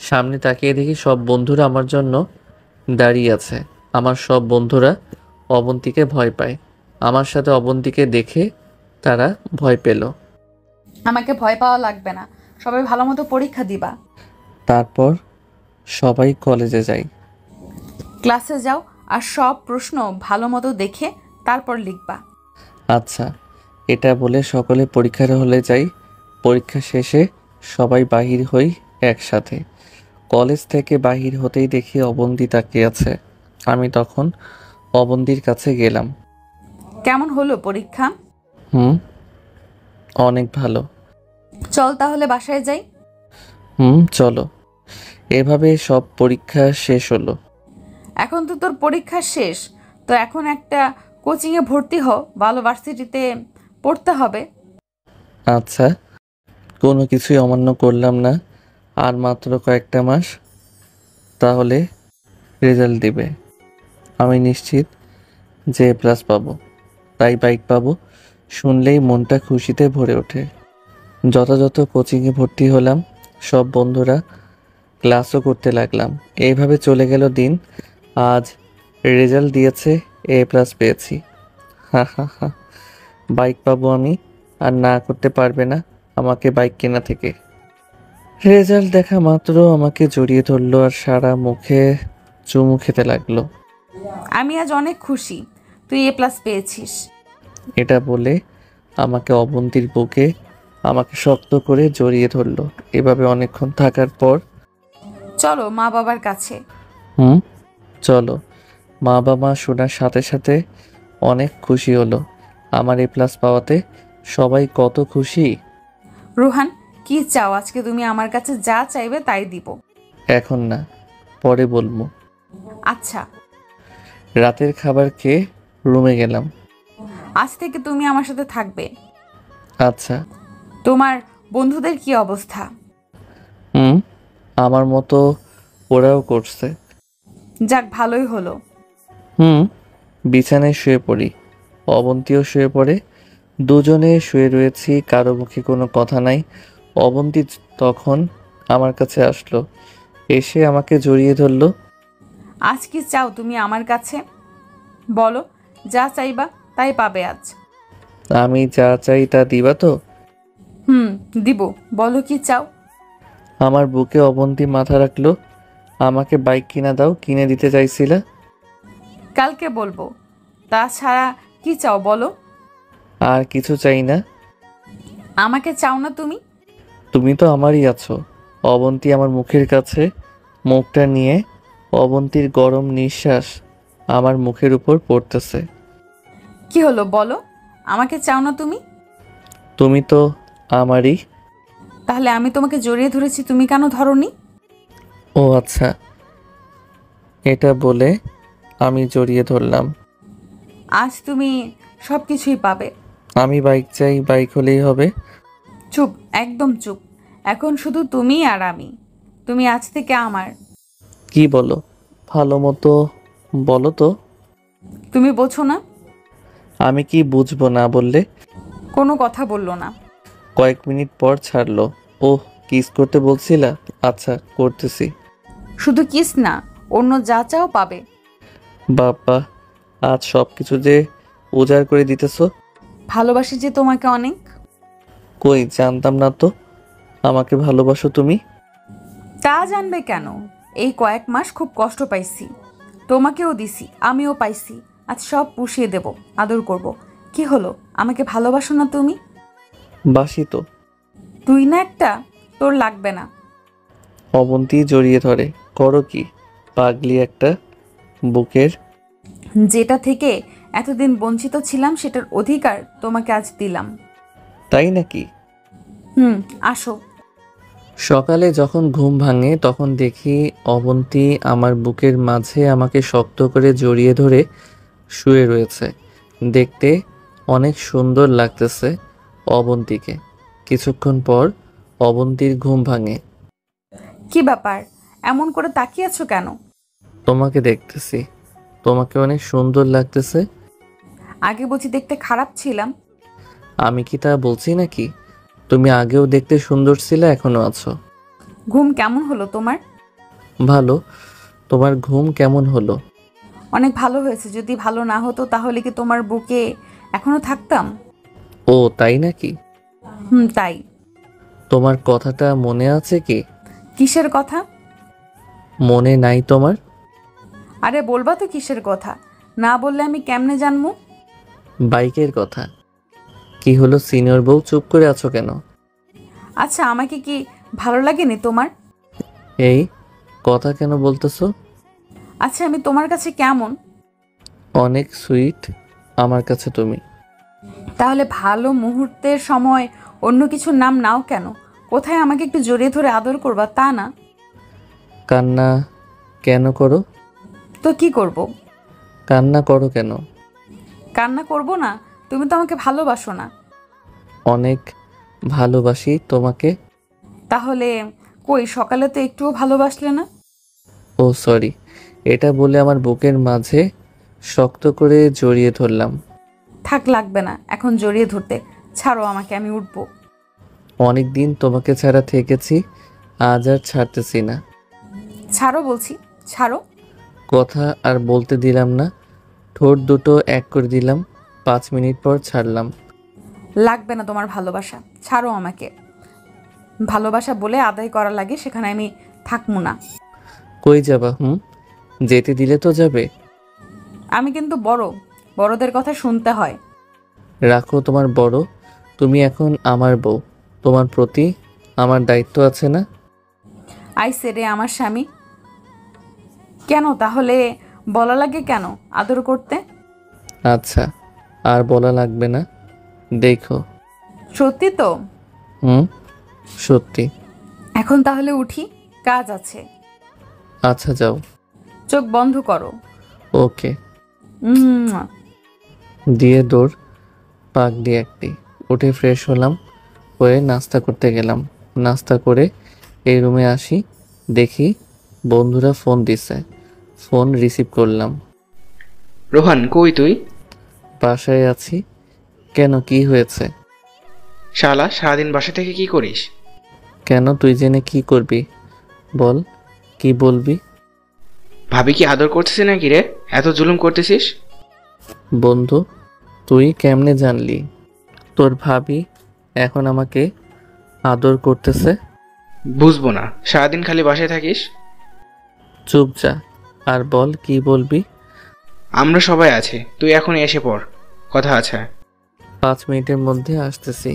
সামনে তাকিয়ে দেখি সব বন্ধুরা আমার জন্য দাঁড়িয়ে আছে। আমার সব বন্ধুরা অবন্তীকে ভয় পায়। আমার সাথে অবন্তীকে দেখে তারা ভয় পেল। আমাকে ভয় পাওয়া লাগবে না, সবাই ভালো মতো পরীক্ষা দিবা। তারপর সবাই কলেজে যাই। ক্লাসে যাও আর সব প্রশ্ন ভালো মতো দেখে তারপর লিখবা। আচ্ছা, এটা বলে সকলে পরীক্ষার হলে যাই। পরীক্ষা শেষে সবাই বাহির হই একসাথে। কলেজ থেকে বাহির হতেই দেখি অবন্তী তাকিয়ে আছে। আমি তখন অবন্তীর কাছে গেলাম। কেমন হলো পরীক্ষা? অনেক ভালো। চল তাহলে বাসায় যাই। চলো। এভাবে সব পরীক্ষা শেষ হলো। এখন তো তোর পরীক্ষা শেষ, তো এখন একটা কোচিংয়ে ভর্তি হ, ভালো ভার্সিটিতে পড়তে হবে। আচ্ছা, কোনো কিছুই অমান্য করলাম না। আর মাত্র কয়েকটা মাস, তাহলে রেজাল্ট দিবে। আমি নিশ্চিত যে A+ পাবো, তাই বাইক পাবো। শুনলেই মনটা খুশিতে ভরে ওঠে। যথাযথ কোচিংয়ে ভর্তি হলাম। সব বন্ধুরা ক্লাসও করতে লাগলাম। এইভাবে চলে গেল দিন। আজ রেজাল্ট দিয়েছে, A+ পেয়েছি। হা হা হা, বাইক পাবো আমি, আর না করতে পারবে না আমাকে বাইক কেনা থেকে। রেজাল্ট দেখা মাত্র আমাকে জড়িয়ে ধরলো আর সারা মুখে চুমু খেতে লাগলো। আমি আজ অনেক খুশি, তুই A+ পেয়েছিস। এটা বলে আমাকে অবন্তীর বুকে আমাকে শক্ত করে জড়িয়ে ধরলো। এভাবে অনেকক্ষণ থাকার পর চলো মা বাবার কাছে। চলো। মা বাবা শোনার সাথে সাথে অনেক খুশি হলো। আমার A+ পাওয়াতে সবাই কত খুশি। রুহান, কি চাও? আজকে তুমি আমার কাছে যা চাইবে তাই দিব। এখন না, পরে বলবো। আচ্ছা। রাতের খাবার খেয়ে রুমে গেলাম। আজ থেকে তুমি আমার সাথে থাকবে। আচ্ছা। তোমার বন্ধুদের কি অবস্থা? আমার মতো ওরাও করছে। যাক, ভালোই হলো। বিছানায় শুয়ে পড়ি, অবন্তীও শুয়ে পড়ে। দুজনে শুয়ে রয়েছি, কারো মুখে কোনো কথা নাই। অবন্তী তখন আমার কাছে আসলো, এসে আমাকে জড়িয়ে ধরলো। আজ কি চাও তুমি আমার কাছে? বলো, যা চাইবা তাই পাবে আজ। আমি যা চাই তা দিবা তো? দিব। বলো কি চাও? আমার বুকে অবন্তী মাথা রাখলো। আমাকে বাইক কিনা দাও, কিনে দিতে চাইছিলা। কালকে বলবো। তাছাড়া কি চাও বলো? আর কিছু চাই না। আমাকে চাও না তুমি? তুমি তো আমারই আছো। অবন্তী আমার মুখের কাছে মুখটা নিয়ে অবন্তীর গরম নিঃশ্বাস আমার মুখের উপর পড়তেছে। কি হলো বলো, আমাকে চাও না তুমি? তুমি তো আমারই। তাহলে আমি তোমাকে জড়িয়ে ধরেছি, তুমি কেন ধরোনি? ও আচ্ছা। এটা বলে আমি জড়িয়ে ধরলাম। আজ তুমি সব কিছুই পাবে। আমি বাইক চাই, বাইক হলেই হবে। চুপ, একদম চুপ। এখন শুধু তুমি আর আমি। তুমি আজ থেকে আমার। কি বলো? ভালো মতো বলো তো। তুমি বোঝো না? আমি কি বুঝবো না বললে? কোনো কথা বললো না। কয়েক মিনিট পর ছাড়লো। ওহ, কিস করতে বলছিলা? আচ্ছা, করতেছি। শুধু কিস না, অন্য যা চাও পাবে। বাবা, আজ সব কিছু যে উজাড় করে দিতেছো। ভালোবাসি যে তোমাকে অনেক। কই, জানতাম না তো আমাকে ভালোবাসো তুমি। তা জানবে কেন? এই কয়েক মাস খুব কষ্ট পাইছি, তোমাকেও দিছি, আমিও পাইছি। আজ সব পুষিয়ে দেব, আদর করব। কি হলো, আমাকে ভালোবাসো না তুমি? বাসি তো। তুই না একটা, তোর লাগবে না। অবন্তী জড়িয়ে ধরে। করো কি পাগলি একটা বুকের। যেটা থেকে এতদিন বঞ্চিত ছিলাম সেটার অধিকার তোমাকে আজ দিলাম। তাই নাকি? আসো। সকালে যখন ঘুম ভাঙে তখন দেখি অবন্তী আমার বুকের মাঝে আমাকে শক্ত করে জড়িয়ে ধরে শুয়ে রয়েছে। দেখতে অনেক সুন্দর লাগতেছে অবন্তীকে। কিছুক্ষণ পর অবন্তীর ঘুম ভাঙে। কি ব্যাপার, এমন করে তাকিয়ে আছো কেন? তোমাকে দেখতেছি, তোমাকে অনেক সুন্দর লাগতেছে। আগে বুঝি দেখতে খারাপ ছিলাম? আমি কি তা বলছি নাকি? তুমি আগেও দেখতে সুন্দর ছিলে, এখনো আছো। ঘুম কেমন হলো তোমার? ভালো। তোমার ঘুম কেমন হলো? অনেক ভালো হয়েছে। যদি ভালো না হতো তাহলে কি তোমার বুকে এখনো থাকতাম? ও তাই নাকি? তাই। তোমার কথাটা মনে আছে কি? কিসের কথা? মনে নাই তোমার? আরে বলবা তো কিসের কথা, না বললে আমি কেমনে জানবো? বাইকের কথা। কি হলো সিনিয়র বউ, চুপ করে আছো কেন? আচ্ছা, আমাকে কি ভালো লাগেনি তোমার? এই কথা কেন বলতেছো? আচ্ছা, আমি তোমার কাছে কেমন? অনেক সুইট আমার কাছে তুমি। তাহলে ভালো মুহূর্তের সময় অন্য কিছুর নাম নাও কেন? কোথায় আমাকে একটু জড়িয়ে ধরে আদর করবা তা না। কান্না কেন করো? তো কি করব? কান্না করো কেন? কান্না করব না? তুমি তো আমাকে ভালোবাসো না। অনেক ভালোবাসি তোমাকে। তাহলে কই, সকালে তো একটুও ভালোবাসলে না। ও সরি। এটা বলে আমার বুকের মাঝে শক্ত করে জড়িয়ে ধরলাম। থাক, লাগবে না এখন জড়িয়ে ধরতে। ছাড়ো আমাকে, আমি উঠবো। অনেক দিন তোমাকে ছাড়া থেকেছি, আজ আর ছাড়তেছি না। ছাড়ো বলছি, ছাড়ো। কথা আর বলতে দিলাম না, ঠোঁট দুটো এক করে দিলাম। 5 মিনিট পর ছাড়লাম। লাগবে না তোমার ভালোবাসা, ছাড়ো আমাকে। ভালোবাসা বলে আদায় করা লাগে সেখানে আমি থাকবো না। কই যাবা? যেতে দিলে তো যাবে। আমি কিন্তু বড়, বড়দের কথা শুনতে হয়। রাখো তোমার বড়, তুমি এখন আমার বউ, তোমার প্রতি আমার দায়িত্ব আছে না? আইসে রে আমার স্বামী। কেন তাহলে বলা লাগে কেন আদর করতে? আচ্ছা, আর বলা লাগবে না। দেখো। সত্যি তো? সত্যি। এখন তাহলে উঠি, কাজ আছে। আচ্ছা যাও। চোখ বন্ধ করো। ওকে। দিয়ে দৌড় পাক দিয়ে একটি। উঠে ফ্রেশ হলাম, হয়ে নাস্তা করতে গেলাম। নাস্তা করে এই রুমে আসি, দেখি বন্ধুরা ফোন দিছে। ফোন রিসিভ করলাম। রোহান কই তুই? বাসায় আছি। কেন, কি হয়েছে? শালা সারাদিন বাসা থেকে কি করিস? কেন, তুই জেনে কি করবি বল, কি বলবি? ভাবি কি আদর করতেছে নাকি রে, এত জুলুম করতেছিস? বন্ধু, তুই কেমনে জানলি তোর ভাবি এখন আমাকে আদর করতেছে? বুঝবো না, সারাদিন খালি বাসায় থাকিস। চুপ যা, আর বল কি বলবি। আমরা সবাই আছি, তুই এখন এসে পড়, কথা আছে। 5 মিনিটের মধ্যে আসতেছি।